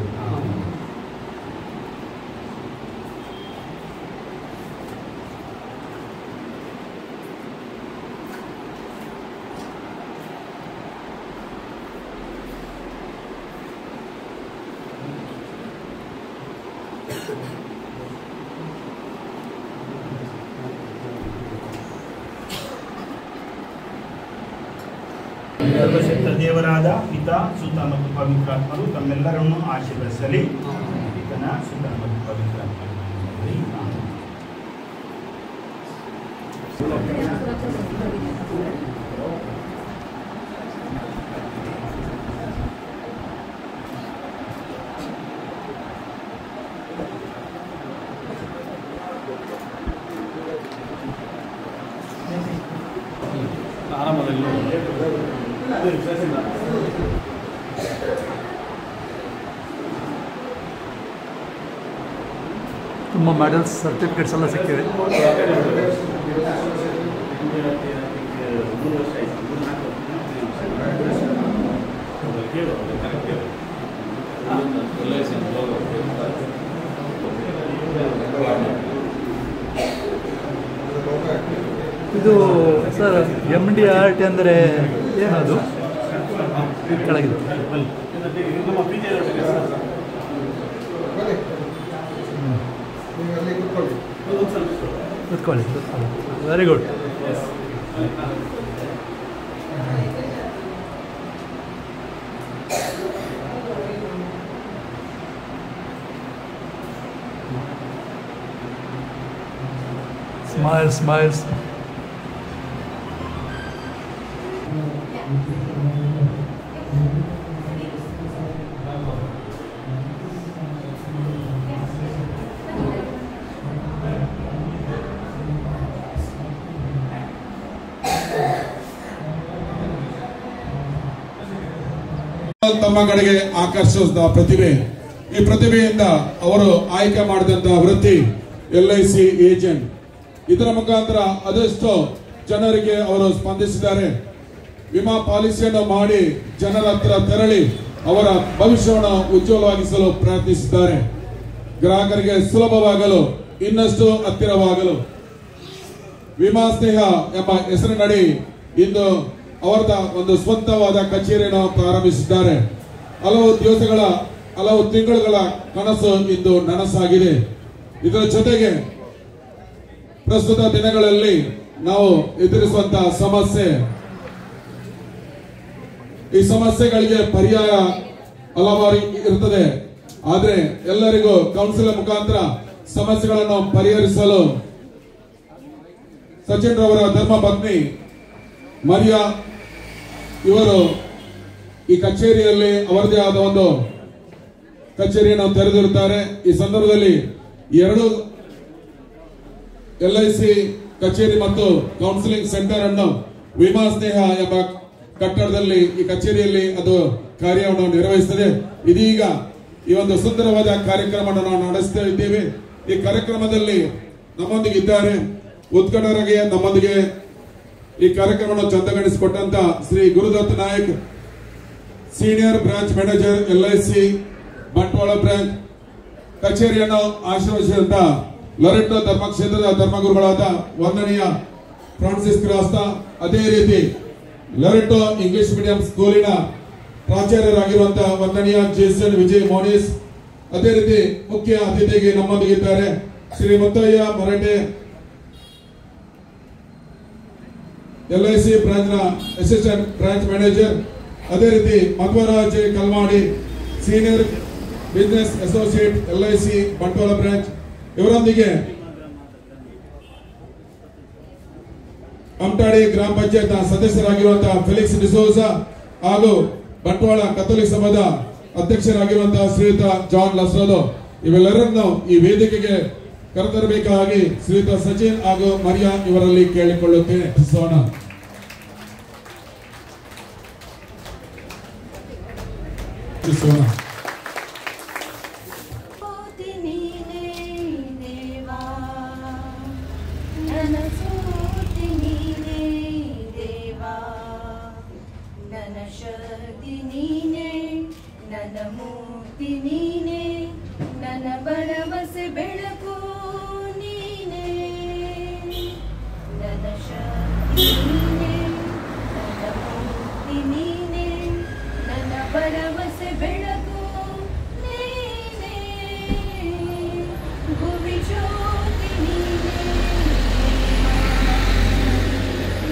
ಸರ್ವಶಕ್ತ ದೇವರಾದ ಪಿತಾ, ಸುತ ಮತ್ತು ಪವಿತ್ರಾತ್ಮರು ತಮ್ಮೆಲ್ಲರನ್ನು ಆಶೀರ್ವದಿಸಲಿ. ಪಿತನ, ಸುತ ಮತ್ತು ಪವಿತ್ರಾತ್ಮರು. ತುಂಬ ಮೆಡಲ್ಸ್, ಸರ್ಟಿಫಿಕೇಟ್ಸ್ ಎಲ್ಲ ಸಿಕ್ಕಿದೆ. ಇದು ಸರ್ MDRT ಅಂದರೆ ಏನದು? ಕೆಳಗಿದೆ ಕೂತ್ಕೊಳ್ಳಿ. Very good. Smiles, smiles. ತಮ್ಮ ಕಡೆಗೆ ಆಕರ್ಷಿಸಿದ ಪ್ರತಿಭೆ, ಈ ಪ್ರತಿಭೆಯಿಂದ ಅವರು ಆಯ್ಕೆ ಮಾಡಿದಂತಹ ವೃತ್ತಿ LIC ಏಜೆಂಟ್. ಇದರ ಮುಖಾಂತರ ಅದೆಷ್ಟೋ ಜನರಿಗೆ ಅವರು ಸ್ಪಂದಿಸಿದ್ದಾರೆ. ವಿಮಾ ಪಾಲಿಸಿಯನ್ನು ಮಾಡಿ ಜನರ ಹತ್ರ ತೆರಳಿ ಅವರ ಭವಿಷ್ಯವನ್ನು ಉಜ್ವಲವಾಗಿಸಲು ಪ್ರಯತ್ನಿಸಿದ್ದಾರೆ. ಗ್ರಾಹಕರಿಗೆ ಸುಲಭವಾಗಲು, ಇನ್ನಷ್ಟು ಹತ್ತಿರವಾಗಲು ವಿಮಾ ಸ್ನೇಹ ಎಂಬ ಹೆಸರಿನಡಿ ಇಂದು ಅವರ ಒಂದು ಸ್ವಂತವಾದ ಕಚೇರಿಯನ್ನು ಪ್ರಾರಂಭಿಸಿದ್ದಾರೆ. ಹಲವು ತಿಂಗಳುಗಳ ಕನಸು ಇಂದು ನನಸಾಗಿದೆ. ಇದರ ಜೊತೆಗೆ ಪ್ರಸ್ತುತ ದಿನಗಳಲ್ಲಿ ನಾವು ಎದುರಿಸುವಂತಹ ಸಮಸ್ಯೆ, ಈ ಸಮಸ್ಯೆಗಳಿಗೆ ಪರಿಹಾರ ಹಲವಾರು ಇರುತ್ತದೆ. ಆದ್ರೆ ಎಲ್ಲರಿಗೂ ಕೌನ್ಸಿಲ್ ಮುಖಾಂತರ ಸಮಸ್ಯೆಗಳನ್ನು ಪರಿಹರಿಸಲು ಸಚಿನ್ ರವರ ಧರ್ಮ ಪತ್ನಿ ಮರಿಯಾ ಇವರು ಈ ಕಚೇರಿಯಲ್ಲಿ ಅವರದೇ ಆದ ಒಂದು ಕಚೇರಿಯನ್ನು ತೆರೆದಿರುತ್ತಾರೆ. ಈ ಸಂದರ್ಭದಲ್ಲಿ 2 LIC ಕಚೇರಿ ಮತ್ತು ಕೌನ್ಸಿಲಿಂಗ್ ಸೆಂಟರ್ ಅನ್ನು ವಿಮಾ ಸ್ನೇಹ ಎಂಬ ಕಟ್ಟಡದಲ್ಲಿ ಈ ಕಚೇರಿಯಲ್ಲಿ ಅದು ಕಾರ್ಯವನ್ನು ನಿರ್ವಹಿಸುತ್ತದೆ. ಇದೀಗ ಈ ಒಂದು ಸುಂದರವಾದ ಕಾರ್ಯಕ್ರಮವನ್ನು ನಾವು ನಡೆಸ್ತಾ ಇದ್ದೇವೆ. ಈ ಕಾರ್ಯಕ್ರಮದಲ್ಲಿ ನಮ್ಮೊಂದಿಗೆ ಇದ್ದಾರೆ ಉದ್ಘಾಟಕರಾಗಿ ನಮ್ಮೊಂದಿಗೆ ಈ ಕಾರ್ಯಕ್ರಮವನ್ನು ಚಂದಗೊಳಿಸಿಕೊಟ್ಟಂತ Shri Gurudatt Nayak, senior branch manager LIC Bantwal branch. ಕಚೇರಿಯನ್ನು ಆಶೀರ್ವದಿಸಿದಂತ ಲೊರೆಟೋ ಧರ್ಮಕ್ಷೇತ್ರದ ಧರ್ಮಗುರುಗಳಾದ ವಂದನೀಯ ಫ್ರಾನ್ಸಿಸ್ ಕ್ರಾಸ್ತ, ಅದೇ ರೀತಿ ಲೊರೆಟೋ ಇಂಗ್ಲಿಷ್ ಮೀಡಿಯಂ ಸ್ಕೂಲಿನ ಪ್ರಾಚಾರ್ಯರಾಗಿರುವಂತಹ ವಂದನೀಯ ಜೇಸನ್ ವಿಜಯ್ ಮೋನಿಸ್, ಅದೇ ರೀತಿ ಮುಖ್ಯ ಅತಿಥಿಗೆ ನಮ್ಮೊಂದಿಗಿದ್ದಾರೆ ಶ್ರೀ ಮುತ್ತಯ್ಯ ಮರಾಠೆ, LIC ಬ್ರಾಂಚ್ ನ ಅಸಿಸ್ಟೆಂಟ್ ಬ್ರಾಂಚ್ ಮ್ಯಾನೇಜರ್, ಅದೇ ರೀತಿ Madhwaraj Kalmadi, senior business associate LIC Bantwal branch. ಇವರೊಂದಿಗೆ ಅಮ್ಟಾಡಿ ಗ್ರಾಮ ಪಂಚಾಯತ್ ಸದಸ್ಯರಾಗಿರುವಂತಹ ಫೆಲಿಕ್ಸ್ ಡಿಸೋಜ ಹಾಗೂ ಬಂಟ್ವಾಳ ಕಥೋಲಿಕ್ ಸಭಾದ ಅಧ್ಯಕ್ಷರಾಗಿರುವಂತಹ ಶ್ರೀಯುತ ಜಾನ್ ಲಸ್ರೋದೋ, ಇವೆಲ್ಲರನ್ನು ಈ ವೇದಿಕೆಗೆ ಕರೆತರಬೇಕಾಗಿ ಶ್ರೀಯುತ ಸಚಿನ್ ಹಾಗೂ ಮರಿಯಾ ಇವರಲ್ಲಿ ಕೇಳಿಕೊಳ್ಳುತ್ತೇನೆ. ನನ್ನ ಮೂರ್ತಿ ನೀನೆ, ನನ್ನ ಭರವಸೆ ಬೆಳಕು ನೀನೆ, ನನ್ನ ಶಕ್ತಿ ನೀನೆ, ನನ್ನ ಮೂರ್ತಿ ನೀನೆ, ನನ್ನ ಭರವಸೆ ಬೆಳಕು ನೀನೆ, ಭುವಿ ಜ್ಯೋತಿ ನೀನೆ,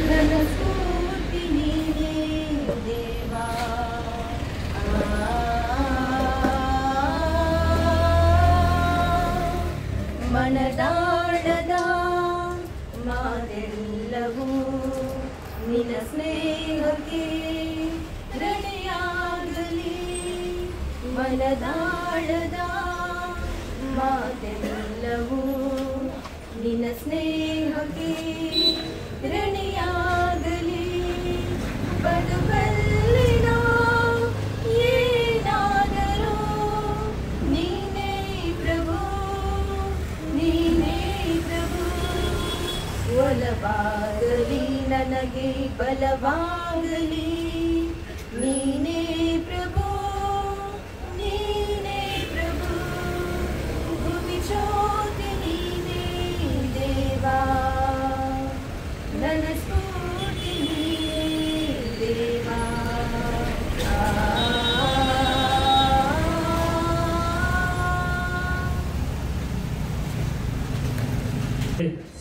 ನನ್ನ ಸ್ಫೂರ್ತಿ ನೀನೆ ದೇವಾ. ಮನದಾಳದ ಮಾತೆಲ್ಲವೂ ನಿನ್ನ ಸ್ನೇಹಕ್ಕೆ ಋಣಿಯಾಗಲಿ, ಮನದಾಳದ ಮಾತೆಲ್ಲವೂ ನಿನ್ನ ಸ್ನೇಹಕ್ಕೆ ಋಣಿಯಾಗಲಿ, ಬದುಕಲ್ಲಿನ ಏನಾದರೂ ನೀನೇ ಪ್ರಭು, ನೀನೇ ಪ್ರಭು, ಒಲವಾಗಲಿ ನನಗೆ ಬಲವಾಗಲಿ, ನೀನೇ ಪ್ರಭು, ನೀನೇ ಪ್ರಭು, ಭುವಿ ಜ್ಯೋತಿ ನೀನೇ ದೇವಾ, ನನ್ನ ಸ್ಫೂರ್ತಿ ನೀನೇ ದೇವಾ.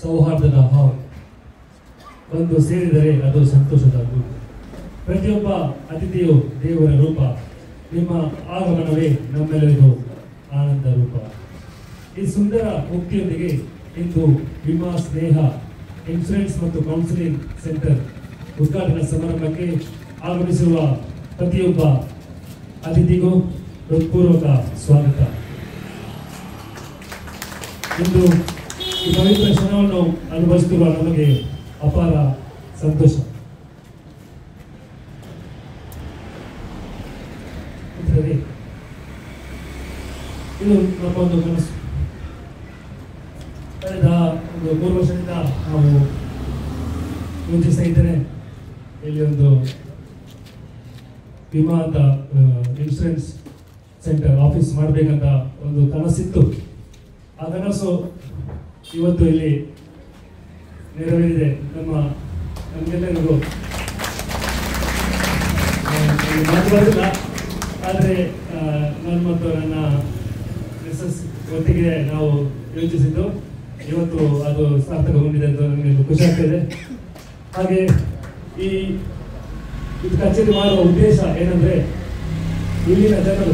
ಸೌಹಾರ್ದದ ಹಾವು ಒಂದು ಸೇರಿದರೆ ಅದು ಸಂತೋಷದ ರೂಪ. ಪ್ರತಿಯೊಬ್ಬ ಅತಿಥಿಯು ದೇವರ ರೂಪ. ನಿಮ್ಮ ಆಗಮನವೇ ನಮ್ಮೆಲ್ಲರಿಗೂ ಆನಂದ ರೂಪ. ಈ ಸುಂದರ ಮುಕ್ತಿಯೊಂದಿಗೆ ಇಂದು ವಿಮಾ ಸ್ನೇಹ ಇನ್ಶೂರೆನ್ಸ್ ಮತ್ತು ಕೌನ್ಸಿಲಿಂಗ್ ಸೆಂಟರ್ ಉದ್ಘಾಟನಾ ಸಮಾರಂಭಕ್ಕೆ ಆಗಮಿಸಿರುವ ಪ್ರತಿಯೊಬ್ಬ ಅತಿಥಿಗೂ ಹೃತ್ಪೂರ್ವಕ ಸ್ವಾಗತ. ಇಂದು ಈ ಪವಿತ್ರ ಕ್ಷಣವನ್ನು ಅನುಭವಿಸುತ್ತಿರುವ ನಮಗೆ ಅಪಾರ ಸಂತೋಷ. ಇದು ನಮ್ಮ ಒಂದು ಕನಸು. ಕಳೆದ ಒಂದು 3 ವರ್ಷದಿಂದ ನಾವು ಯೋಚಿಸ್ತಾ ಇದ್ದೇನೆ ಇಲ್ಲಿ ಒಂದು ವಿಮಾ ಅಂತ ಇನ್ಶೂರೆನ್ಸ್ ಸೆಂಟರ್ ಆಫೀಸ್ ಮಾಡಬೇಕಂತ ಒಂದು ಕನಸಿತ್ತು. ಆ ಕನಸು ಇವತ್ತು ಇಲ್ಲಿ ನೆರವೇರಿದೆ. ನಮಗೆಲ್ಲರಿಗೂ ಮಾತು ಬರಲಿಲ್ಲ, ಆದರೆ ನಾನು ಮತ್ತು ನನ್ನ ಮಿಸಸ್ ಒಟ್ಟಿಗೆ ನಾವು ಯೋಚಿಸಿದ್ದು ಇವತ್ತು ಅದು ಸಾರ್ಥಕಗೊಂಡಿದೆ ಅಂತ ನನಗೆ ಖುಷಿ ಆಗ್ತದೆ. ಹಾಗೆ ಇದು ಕಚೇರಿ ಮಾಡುವ ಉದ್ದೇಶ ಏನಂದ್ರೆ, ಇಲ್ಲಿನ ಜನರು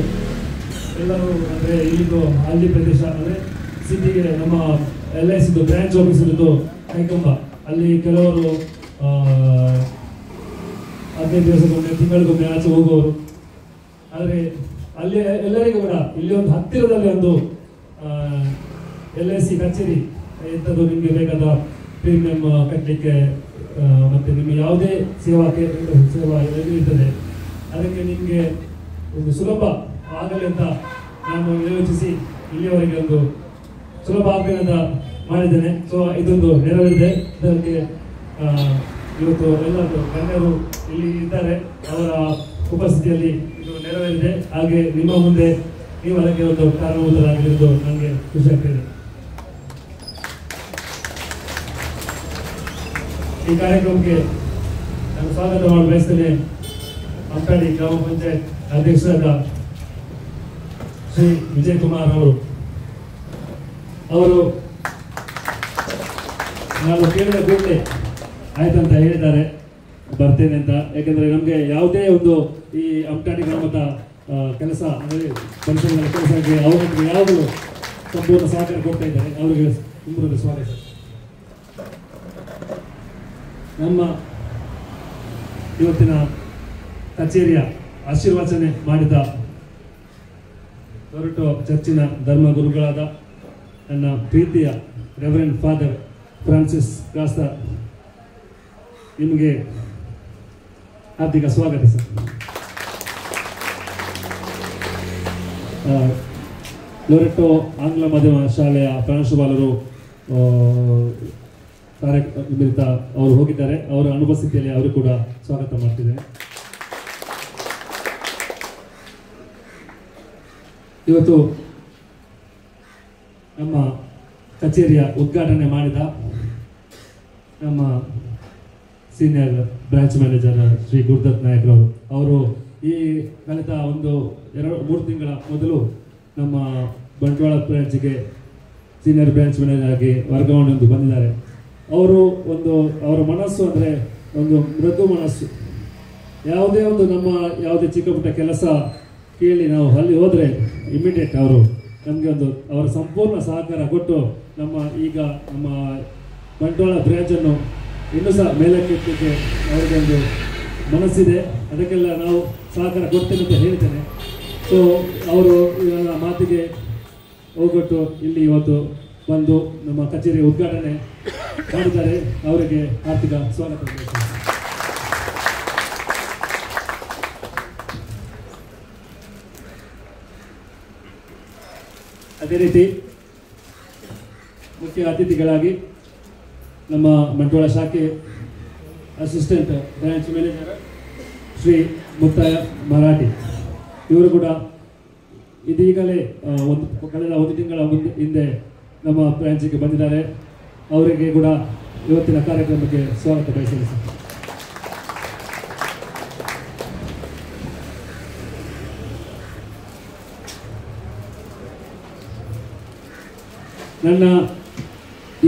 ಎಲ್ಲರೂ ಅಂದರೆ ಇಲ್ಲಿದು ಹಳ್ಳಿ ಪ್ರದೇಶ ಅಂದರೆ ಸಿಟಿಗೆ ನಮ್ಮ LIC ಬ್ರಾಂಚ್ ಆಫೀಸ್ ಇರೋದು ಕೈಕಂಬ. ಅಲ್ಲಿ ಕೆಲವರು 15 ದಿವಸಕ್ಕೊಮ್ಮೆ ತಿಂಗಳಿಗೊಮ್ಮೆ ಆಚೆ ಹೋಗುವವರು. ಆದರೆ ಅಲ್ಲಿ ಎಲ್ಲರಿಗೂ ಕೂಡ ಇಲ್ಲಿ ಒಂದು ಹತ್ತಿರದಲ್ಲಿ ಒಂದು LIC ಕಚೇರಿ ಎಂಥದ್ದು ನಿಮಗೆ ಬೇಕಾದ ಪ್ರೀಮಿಯಂ ಕಟ್ಟಲಿಕ್ಕೆ ಮತ್ತು ನಿಮಗೆ ಯಾವುದೇ ಸೇವಾ ಇರ್ತದೆ, ಅದಕ್ಕೆ ನಿಮಗೆ ಒಂದು ಸುಲಭ ಆಗಲಿ ಅಂತ ನಾನು ಯೋಚಿಸಿ ಇಲ್ಲಿಯವರೆಗೆ ಒಂದು ಸುಲಭ ಆಗಬೇಕಂತ ಮಾಡಿದ್ದೇನೆ. ಸೊ ಇದೊಂದು ನೆರವೇರಿದೆ. ಇದಕ್ಕೆ ಇವತ್ತು ಎಲ್ಲರೂ ಗಣ್ಯರು ಇಲ್ಲಿ ಇದ್ದಾರೆ, ಅವರ ಉಪಸ್ಥಿತಿಯಲ್ಲಿ ಇದು ನೆರವೇರಿದೆ. ಹಾಗೆ ನಿಮ್ಮ ಮುಂದೆ ನೀವು ಅದಕ್ಕೆ ಒಂದು ಕಾರಣಭೂತರಾಗಿರುವುದು ನನಗೆ ಖುಷಿ ಆಗ್ತಿದೆ. ಈ ಕಾರ್ಯಕ್ರಮಕ್ಕೆ ನಾನು ಸ್ವಾಗತ ಮಾಡಿ ಬಯಸ್ತೇನೆ. ಅಂತಾಡಿ ಗ್ರಾಮ ಪಂಚಾಯತ್ ಅಧ್ಯಕ್ಷರಾದ ಶ್ರೀ ವಿಜಯ್ ಕುಮಾರ್ ಅವರು ನಾನು ಕೇಳಿದ ಕೂಡಲೇ ಆಯ್ತಂತ ಹೇಳಿದ್ದಾರೆ, ಬರ್ತೇನೆ ಅಂತ. ಯಾಕೆಂದರೆ ನಮಗೆ ಯಾವುದೇ ಒಂದು ಈ ಅಂತಾಡಿ ಗ್ರಾಮದ ಕೆಲಸ ಅಂದರೆ ಪರಿಸರದ ಕೆಲಸಕ್ಕೆ ಅವರಿಗೆ ಯಾವುದು ಸಂಪೂರ್ಣ ಸಹಕಾರ ಕೊಡ್ತಾ ಇದ್ದಾರೆ, ಅವರಿಗೆ ತುಂಬಾ ಸ್ವಾಗತ. ನಮ್ಮ ಇವತ್ತಿನ ಕಚೇರಿಯ ಆಶೀರ್ವಚನೆ ಮಾಡಿದ ಹೊರಟು ಚರ್ಚಿನ ಧರ್ಮ ಗುರುಗಳಾದ ನನ್ನ ಪ್ರೀತಿಯ ರೆವರೆಂಡ್ ಫಾದರ್ ಫ್ರಾನ್ಸಿಸ್ ಕಾಸ್ತ, ನಿಮಗೆ ಹಾರ್ದಿಕ ಸ್ವಾಗತ ಸರ್. ಲೊರೆಟೋ ಆಂಗ್ಲ ಮಾಧ್ಯಮ ಶಾಲೆಯ ಪ್ರಾಂಶುಪಾಲರು ನಿಮಿತ್ತ ಅವರು ಹೋಗಿದ್ದಾರೆ. ಅವರ ಅನುಪಸ್ಥಿತಿಯಲ್ಲಿ ಅವರು ಕೂಡ ಸ್ವಾಗತ ಮಾಡ್ತಿದ್ದೇನೆ. ಇವತ್ತು ನಮ್ಮ ಕಚೇರಿಯ ಉದ್ಘಾಟನೆ ಮಾಡಿದ ನಮ್ಮ senior branch manager Shri Gurudatt ನಾಯಕ್ರವರು, ಅವರು ಈ ಕಳೆದ ಒಂದು 2-3 ತಿಂಗಳ ಮೊದಲು ನಮ್ಮ ಬಂಟ್ವಾಳ ಬ್ರಾಂಚ್ಗೆ ಸೀನಿಯರ್ ಬ್ರಾಂಚ್ ಮ್ಯಾನೇಜರ್ ಆಗಿ ವರ್ಗಾವಣೆ ಒಂದು ಬಂದಿದ್ದಾರೆ. ಅವರು ಅವರ ಮನಸ್ಸು ಅಂದರೆ ಒಂದು ಮೃದು ಮನಸ್ಸು. ಯಾವುದೇ ಒಂದು ನಮ್ಮ ಯಾವುದೇ ಚಿಕ್ಕ ಪುಟ್ಟ ಕೆಲಸ ಕೇಳಿ ನಾವು ಅಲ್ಲಿ ಹೋದರೆ ಇಮಿಡಿಯೇಟ್ ಅವರು ನಮಗೆ ಅವರ ಸಂಪೂರ್ಣ ಸಹಕಾರ ಕೊಟ್ಟು ಈಗ ನಮ್ಮ ಬಂಟ್ವಾಳ ಬ್ರಾಂಚನ್ನು ಇನ್ನೂ ಸಹ ಮೇಲಕ್ಕೆತ್ತಲಿಕ್ಕೆ ಅವರಿಗೊಂದು ಮನಸ್ಸಿದೆ. ಅದಕ್ಕೆಲ್ಲ ನಾವು ಸಹಕಾರ ಕೊಡ್ತೇನೆ ಅಂತ ಹೇಳ್ತೇನೆ. ಸೊ ಅವರು ಇವರ ಮಾತಿಗೆ ಹೋಗೊಟ್ಟು ಇಲ್ಲಿ ಇವತ್ತು ಬಂದು ನಮ್ಮ ಕಚೇರಿ ಉದ್ಘಾಟನೆ ಮಾಡಿದ್ದಾರೆ. ಅವರಿಗೆ ಆರ್ಥಿಕ ಸ್ವಾಗತ. ಅದೇ ರೀತಿ ಮುಖ್ಯ ಅತಿಥಿಗಳಾಗಿ ನಮ್ಮ ಬಂಟ್ವಾಳ ಶಾಖೆ assistant branch manager Shri Muttaya Marathi, ಇವರು ಕೂಡ ಇದೀಗಲೇ ಕಳೆದ 1 ತಿಂಗಳ ಹಿಂದೆ ನಮ್ಮ ಬ್ರಾಂಚಿಗೆ ಬಂದಿದ್ದಾರೆ. ಅವರಿಗೆ ಕೂಡ ಇವತ್ತಿನ ಕಾರ್ಯಕ್ರಮಕ್ಕೆ ಸ್ವಾಗತ ಬಯಸ್ತೇನೆ ಸರ್. ನನ್ನ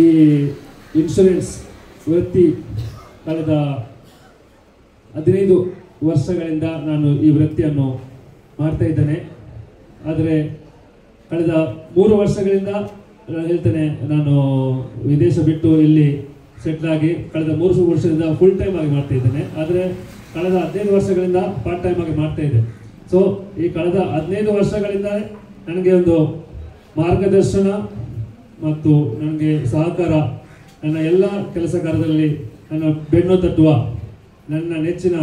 ಈ ಇನ್ಶೂರೆನ್ಸ್ ವೃತ್ತಿ ಕಳೆದ 15 ವರ್ಷಗಳಿಂದ ನಾನು ಈ ವೃತ್ತಿಯನ್ನು ಮಾಡ್ತಾ ಇದ್ದೇನೆ. ಆದರೆ ಕಳೆದ 3 ವರ್ಷಗಳಿಂದ ಹೇಳ್ತೇನೆ, ನಾನು ವಿದೇಶ ಬಿಟ್ಟು ಇಲ್ಲಿ ಸೆಟ್ಲ್ ಆಗಿ ಕಳೆದ 3 ವರ್ಷದಿಂದ ಫುಲ್ ಟೈಮ್ ಆಗಿ ಮಾಡ್ತಾ ಇದ್ದೇನೆ. ಆದರೆ ಕಳೆದ 15 ವರ್ಷಗಳಿಂದ ಪಾರ್ಟ್ ಟೈಮ್ ಆಗಿ ಮಾಡ್ತಾ ಇದ್ದೆ. ಸೊ ಈ ಕಳೆದ 15 ವರ್ಷಗಳಿಂದ ನನಗೆ ಒಂದು ಮಾರ್ಗದರ್ಶನ ಮತ್ತು ನನಗೆ ಸಹಕಾರ, ನನ್ನ ಎಲ್ಲ ಕೆಲಸ ಕಾರ್ಯದಲ್ಲಿ ನನ್ನ ಬೆನ್ನು ತಟ್ಟುವ ನನ್ನ ನೆಚ್ಚಿನ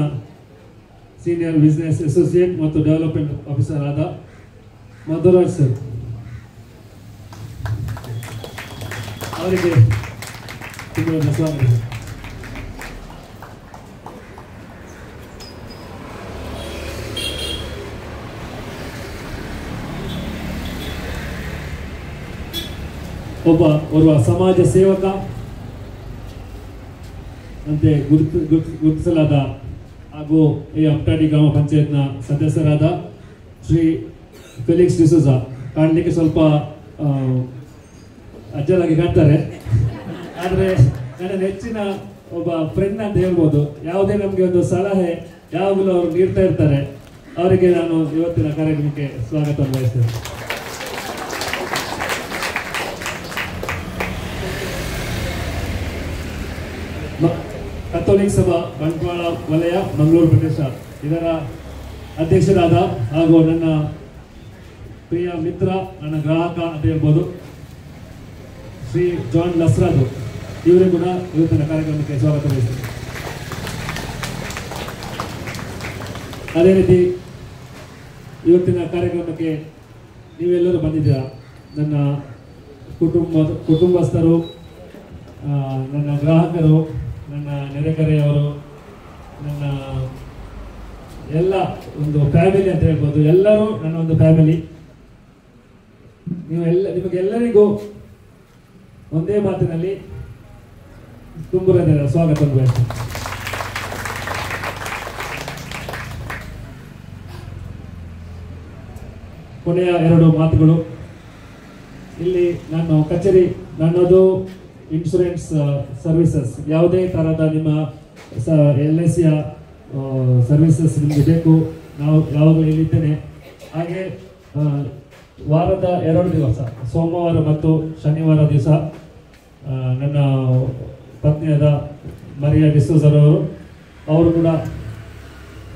ಸೀನಿಯರ್ ಬಿಸ್ನೆಸ್ ಅಸೋಸಿಯೇಟ್ ಮತ್ತು ಡೆವಲಪ್ಮೆಂಟ್ ಆಫೀಸರ್ ಆದ ಮಧುರಾಜ್ ಸರ್, ಅವರಿಗೆ ತುಂಬ ಸ್ವಾಗತ. ಓರ್ವ ಸಮಾಜ ಸೇವಕ ಅಂತೆ ಗುರುತಿಸಲಾದ ಹಾಗೂ ಈ ಅಮ್ಟಾಡಿ ಗ್ರಾಮ ಪಂಚಾಯತ್ನ ಸದಸ್ಯರಾದ ಶ್ರೀ ಫೆಲಿಕ್ಸ್ ಡಿಸೋಜ. ಕಾಣಲಿಕ್ಕೆ ಸ್ವಲ್ಪ ಅಜ್ಜರಾಗಿ ಕಾಣ್ತಾರೆ, ಆದರೆ ನನ್ನ ನೆಚ್ಚಿನ ಒಬ್ಬ ಫ್ರೆಂಡ್ ಅಂತ ಹೇಳ್ಬೋದು. ಯಾವುದೇ ನಮಗೆ ಒಂದು ಸಲಹೆ ಯಾವಾಗಲೂ ಅವರು ನೀಡ್ತಾ ಇರ್ತಾರೆ. ಅವರಿಗೆ ನಾನು ಇವತ್ತಿನ ಕಾರ್ಯಕ್ರಮಕ್ಕೆ ಸ್ವಾಗತ ಬಯಸ್ತೇನೆ. ಕಥೋಲಿಕ್ ಸಭಾ ಬಂಟ್ವಾಳ ವಲಯ ಮಂಗಳೂರು ಪ್ರದೇಶ ಇದರ ಅಧ್ಯಕ್ಷರಾದ ಹಾಗೂ ನನ್ನ ಪ್ರಿಯ ಮಿತ್ರ, ನನ್ನ ಗ್ರಾಹಕ ಅಂತ ಹೇಳ್ಬೋದು, ಶ್ರೀ ಜಾನ್ ಲಸ್ರಾಜು, ಇವರೇ ಕೂಡ ಇವತ್ತಿನ ಕಾರ್ಯಕ್ರಮಕ್ಕೆ ಸ್ವಾಗತ ಬಯಸ್ತೇನೆ. ಅದೇ ರೀತಿ ಇವತ್ತಿನ ಕಾರ್ಯಕ್ರಮಕ್ಕೆ ನೀವೆಲ್ಲರೂ ಬಂದಿದ್ದೀರಾ. ನನ್ನ ಕುಟುಂಬಸ್ಥರು, ನನ್ನ ಗ್ರಾಹಕರು, ನನ್ನ ನೆರೆಕರೆಯವರು, ನನ್ನ ಎಲ್ಲ ಒಂದು ಫ್ಯಾಮಿಲಿ ಅಂತ ಹೇಳ್ಬೋದು. ಎಲ್ಲರೂ ನನ್ನ ಒಂದು ಫ್ಯಾಮಿಲಿ. ನಿಮಗೆಲ್ಲರಿಗೂ ಒಂದೇ ಮಾತಿನಲ್ಲಿ ತುಂಬ ಸ್ವಾಗತ ಬಯಸ್ತೇನೆ. ಕೊನೆಯ 2 ಮಾತುಗಳು. ಇಲ್ಲಿ ನಾನು ಕಚೇರಿ, ನನ್ನದು ಇನ್ಶೂರೆನ್ಸ್ ಸರ್ವಿಸಸ್, ಯಾವುದೇ ಥರದ ನಿಮ್ಮ LICಯ ಸರ್ವಿಸಸ್ ನಿಮಗೆ ಬೇಕು, ನಾವು ಯಾವಾಗಲೂ ಇಲ್ಲಿದ್ದೇನೆ. ಹಾಗೆ ವಾರದ 2 ದಿವಸ, ಸೋಮವಾರ ಮತ್ತು ಶನಿವಾರ ದಿವಸ ನನ್ನ ಪತ್ನಿಯಾದ ಮರಿಯಾ ಡಿಸೋಜರ್ ಅವರು ಕೂಡ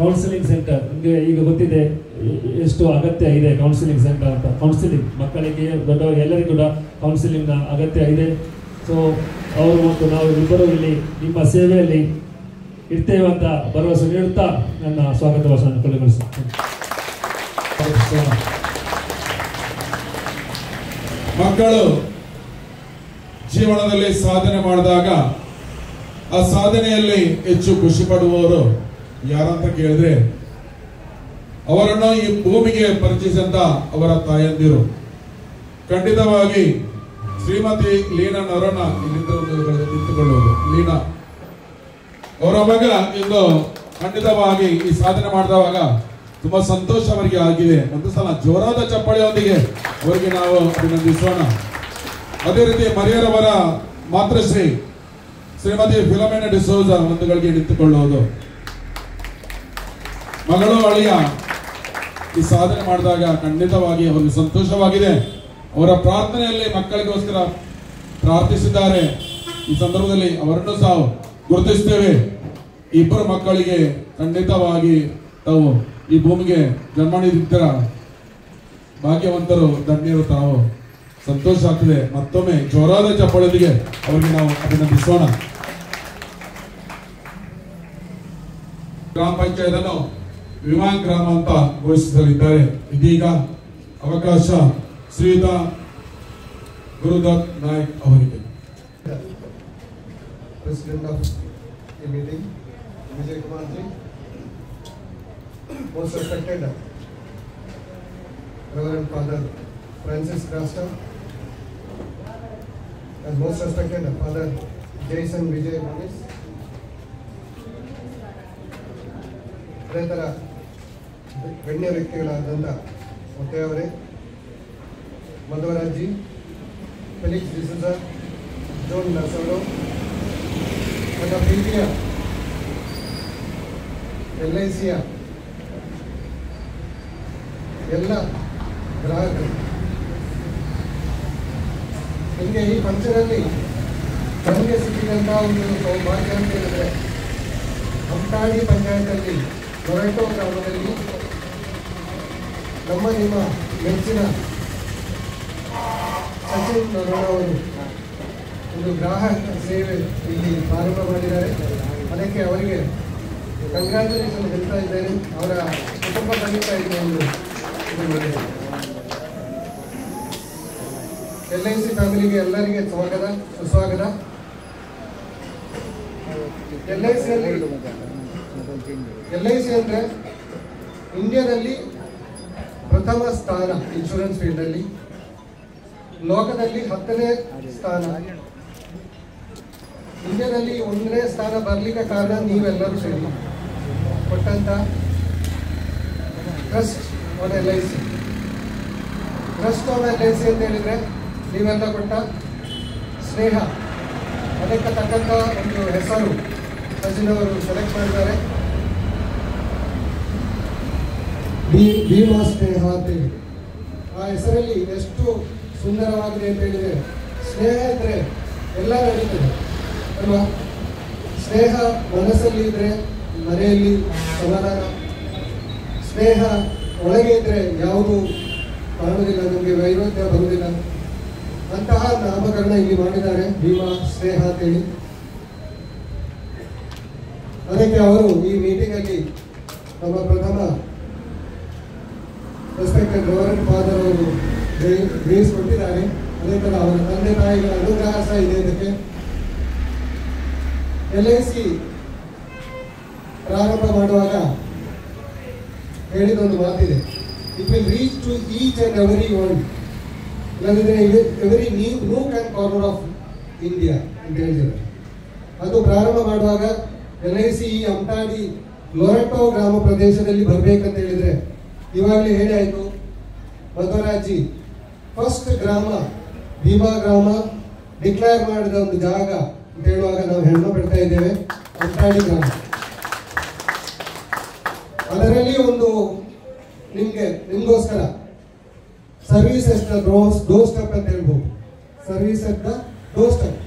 ಕೌನ್ಸಿಲಿಂಗ್ ಸೆಂಟರ್, ನಿಮಗೆ ಈಗ ಗೊತ್ತಿದೆ ಎಷ್ಟು ಅಗತ್ಯ ಇದೆ ಕೌನ್ಸಿಲಿಂಗ್ ಸೆಂಟರ್ ಅಂತ. ಕೌನ್ಸಿಲಿಂಗ್ ಮಕ್ಕಳಿಗೆ, ದೊಡ್ಡವರಿಗೆ ಎಲ್ಲರಿಗೂ ಕೂಡ ಕೌನ್ಸಿಲಿಂಗ್ನ ಅಗತ್ಯ ಇದೆ. ಸೊ ಅವರು ಮತ್ತು ನಾವು ಇಬ್ಬರು ಇಲ್ಲಿ ನಿಮ್ಮ ಸೇವೆಯಲ್ಲಿ ಇರ್ತೇವೆ ಅಂತ ಭರವಸೆ ನೀಡುತ್ತಾ ನನ್ನ ಸ್ವಾಗತ ಭಾಷಣವನ್ನು ಕೊನೆಗೊಳಿಸುತ್ತೇನೆ. ಮಕ್ಕಳು ಜೀವನದಲ್ಲಿ ಸಾಧನೆ ಮಾಡಿದಾಗ ಆ ಸಾಧನೆಯಲ್ಲಿ ಹೆಚ್ಚು ಖುಷಿ ಪಡುವವರು ಯಾರಂತ ಕೇಳಿದ್ರೆ, ಅವರನ್ನು ಈ ಭೂಮಿಗೆ ಪರಿಚಯಿಸಿದಂತ ಅವರ ತಾಯಂದಿರು. ಖಂಡಿತವಾಗಿ ಶ್ರೀಮತಿ ಲೀನಾ ನವರನ್ನ ನಿಂತುಕೊಳ್ಳುವುದು. ಲೀನಾ ಅವರ ಮಗ ಇಂದು ಖಂಡಿತವಾಗಿ ಈ ಸಾಧನೆ ಮಾಡಿದವಾಗ ತುಂಬಾ ಸಂತೋಷ ಅವರಿಗೆ ಆಗಿದೆ. ಒಂದು ಸಲ ಜೋರಾದ ಚಪ್ಪಾಳೆಯೊಂದಿಗೆ ಅವರಿಗೆ ನಾವು ಅಭಿನಂದಿಸೋಣ. ಅದೇ ರೀತಿ ಮರಿಯರವರ ಮಾತೃಶ್ರೀ ಶ್ರೀಮತಿ ಫಿಲೋಮಿನಾ ಡಿಸೋಜ ಒಂದುಗಳಿಗೆ ನಿಂತುಕೊಳ್ಳುವುದು. ಮಗಳು ಅಳಿಯ ಈ ಸಾಧನೆ ಮಾಡಿದಾಗ ಖಂಡಿತವಾಗಿ ಅವರಿಗೆ ಸಂತೋಷವಾಗಿದೆ. ಅವರ ಪ್ರಾರ್ಥನೆಯಲ್ಲಿ ಮಕ್ಕಳಿಗೋಸ್ಕರ ಪ್ರಾರ್ಥಿಸಿದ್ದಾರೆ. ಈ ಸಂದರ್ಭದಲ್ಲಿ ಅವರನ್ನು ಸಹ ಗುರುತಿಸ್ತೇವೆ. ಇಬ್ಬರು ಮಕ್ಕಳಿಗೆ ಖಂಡಿತವಾಗಿ ತಾವು ಈ ಭೂಮಿಗೆ ಜನ್ಮ ನೀಡಿದ್ದರ ಭಾಗ್ಯವಂತರು, ಧನ್ಯರು. ತಾವು ಸಂತೋಷ ಆಗ್ತದೆ. ಮತ್ತೊಮ್ಮೆ ಜೋರಾದ ಚಪ್ಪಾಳೆಯೊಂದಿಗೆ ಅವರಿಗೆ ನಾವು ಅಭಿನಂದಿಸೋಣ. ಗ್ರಾಮ ಪಂಚಾಯತ್ ಅನ್ನು ವಿಮಾನ ಗ್ರಾಮ ಅಂತ ಘೋಷಿಸಲಿದ್ದಾರೆ. ಇದೀಗ ಅವಕಾಶ ಶ್ರೀಯುತ ಗುರುದತ್ ನಾಯಕ್ ಅವರಿಗೆ. President of the meeting, Vijay Kumar ji, most respected Reverend Father Francis Rasta, and most respected Father Jason Vijay Manis, ಅದೇ ಥರ ಗಣ್ಯ ವ್ಯಕ್ತಿಗಳಾದಂಥ ಒತ್ತೆಯವರೇ, ಮಧುವರಾಜ್ ಜಿ, ಫೆಲಿಕ್ಸ್ ಡಿಸೋಜ, ಜೋನ್ ನರ್ಸವರು, ನನ್ನ ಪ್ರೀತಿಯ LICಯ ಎಲ್ಲ ಗ್ರಾಹಕರು, ನಿಮಗೆ ಈ ಫಂಕ್ಷನಲ್ಲಿ ನನಗೆ ಸಿಕ್ಕಿದಂಥ ಒಂದು ಸೌಭಾಗ್ಯ ಅಂತ ಹೇಳಿದ್ರೆ, ಅಮ್ಟಾಡಿ ಪಂಚಾಯತಲ್ಲಿ ಮೊರಟೋ ಗ್ರಾಮದಲ್ಲಿ ನಿಮ್ಮ ಮೆಚ್ಚಿನ ಸಚಿನ್ ನರೋಣವರು ಒಂದು ಗ್ರಾಹಕ ಸೇವೆ ಇಲ್ಲಿ ಪ್ರಾರಂಭ ಮಾಡಿದ್ದಾರೆ. ಅದಕ್ಕೆ ಅವರಿಗೆ ಕಂಗ್ರ್ಯಾಚುಲೇಷನ್ ಹೇಳ್ತಾ ಇದ್ದೇನೆ. ಅವರ ಕುಟುಂಬ ಸಹಿತ ಇಲ್ಲಿ ಒಂದು LIC ಫ್ಯಾಮಿಲಿಗೆ ಎಲ್ಲರಿಗೆ ಸ್ವಾಗತ, ಸುಸ್ವಾಗತ. LIC ಅಂದರೆ ಇಂಡಿಯಾದಲ್ಲಿ ಪ್ರಥಮ ಸ್ಥಾನ ಇನ್ಶೂರೆನ್ಸ್ ಫೀಲ್ಡಲ್ಲಿ. ಲೋಕದಲ್ಲಿ 10ನೇ ಸ್ಥಾನ, ಇಂಡಿಯಾದಲ್ಲಿ 1ನೇ ಸ್ಥಾನ ಬರಲಿಕ್ಕೆ ಕಾರಣ ನೀವೆಲ್ಲರೂ ಸೇರಿ ಕೊಟ್ಟಂತ trust on LIC. Trust on LIC ಅಂತ ಹೇಳಿದ್ರೆ ನೀವೆಲ್ಲ ಕೊಟ್ಟ ಸ್ನೇಹ, ಅದಕ್ಕೆ ತಕ್ಕಂಥ ಒಂದು ಹೆಸರು ಸಚಿನ್ ಅವರು ಸೆಲೆಕ್ಟ್ ಮಾಡಿದ್ದಾರೆ, ಭೀಮಾ ಸ್ನೇಹ ಅಂತೇಳಿ. ಆ ಹೆಸರಲ್ಲಿ ಎಷ್ಟು ಸುಂದರವಾಗಿದೆ ಅಂತ ಹೇಳಿದರೆ, ಸ್ನೇಹ ಇದ್ರೆ ಎಲ್ಲ ನಡೀತದೆ ಅಲ್ವಾ? ಸ್ನೇಹ ಮನಸ್ಸಲ್ಲಿ ಇದ್ರೆ ಮನೆಯಲ್ಲಿ ಸಮಾಧಾನ, ಸ್ನೇಹ ಒಳಗೆ ಇದ್ರೆ ಯಾವುದು ಕಾಣುವುದಿಲ್ಲ, ನಮಗೆ ವೈರುಧ್ಯ ಬರುವುದಿಲ್ಲ. ಅಂತಹ ನಾಮಕರಣ ಇಲ್ಲಿ ಮಾಡಿದ್ದಾರೆ, ಭೀಮಾ ಸ್ನೇಹ ಅಂತೇಳಿ. ಅದಕ್ಕೆ ಅವರು ಈ ಮೀಟಿಂಗ್ ಅಲ್ಲಿ ನಮ್ಮ ಪ್ರಥಮ ರೆಸ್ಪೆಕ್ಟೆಡ್ ರೆವರೆಂಡ್ ಫಾದರ್ ಅವರು ಗ್ರೇಸ್ ಕೊಟ್ಟಿದ್ದಾರೆ. ಅದೇ ತರ ಅವರ ತಂದೆ ತಾಯಿಗಳ ಅನುಗ್ರಹ ಸಹ ಇದೆ. ಇದಕ್ಕೆ LIC ಪ್ರಾರಂಭ ಮಾಡುವಾಗ ಹೇಳಿದ ಒಂದು ಮಾತಿದೆ, it will reach to each and every one, ಇಲ್ಲದಿದ್ರೆ every nook and corner of India ಅಂತ ಹೇಳಿದ್ದಾರೆ. ಅದು ಪ್ರಾರಂಭ ಮಾಡುವಾಗ LIC ಈ ಅಮ್ಟಾಡಿ ಲೊರೆಟೋ ಗ್ರಾಮ ಪ್ರದೇಶದಲ್ಲಿ ಬರ್ಬೇಕಂತ ಹೇಳಿದ್ರೆ ಇವಾಗಲೇ ಹೇಳಿ ಆಯ್ತು. ಮಧ್ವರಾಜಿ ಫಸ್ಟ್ ಗ್ರಾಮ ಭೀಮಾ ಗ್ರಾಮ ಡಿಕ್ಲೇರ್ ಮಾಡಿದ ಒಂದು ಜಾಗ ಅಂತ ಹೇಳುವಾಗ ನಾವು ಹೆಮ್ಮೆ ಪಡ್ತಾ ಇದ್ದೇವೆ, ಅಮ್ಟಾಡಿ ಗ್ರಾಮ. ಅದರಲ್ಲಿ ಒಂದು ನಿಮ್ಗೋಸ್ಕರ service at the door step ಅಂತ ಹೇಳ್ಬೋದು. Service at the door step.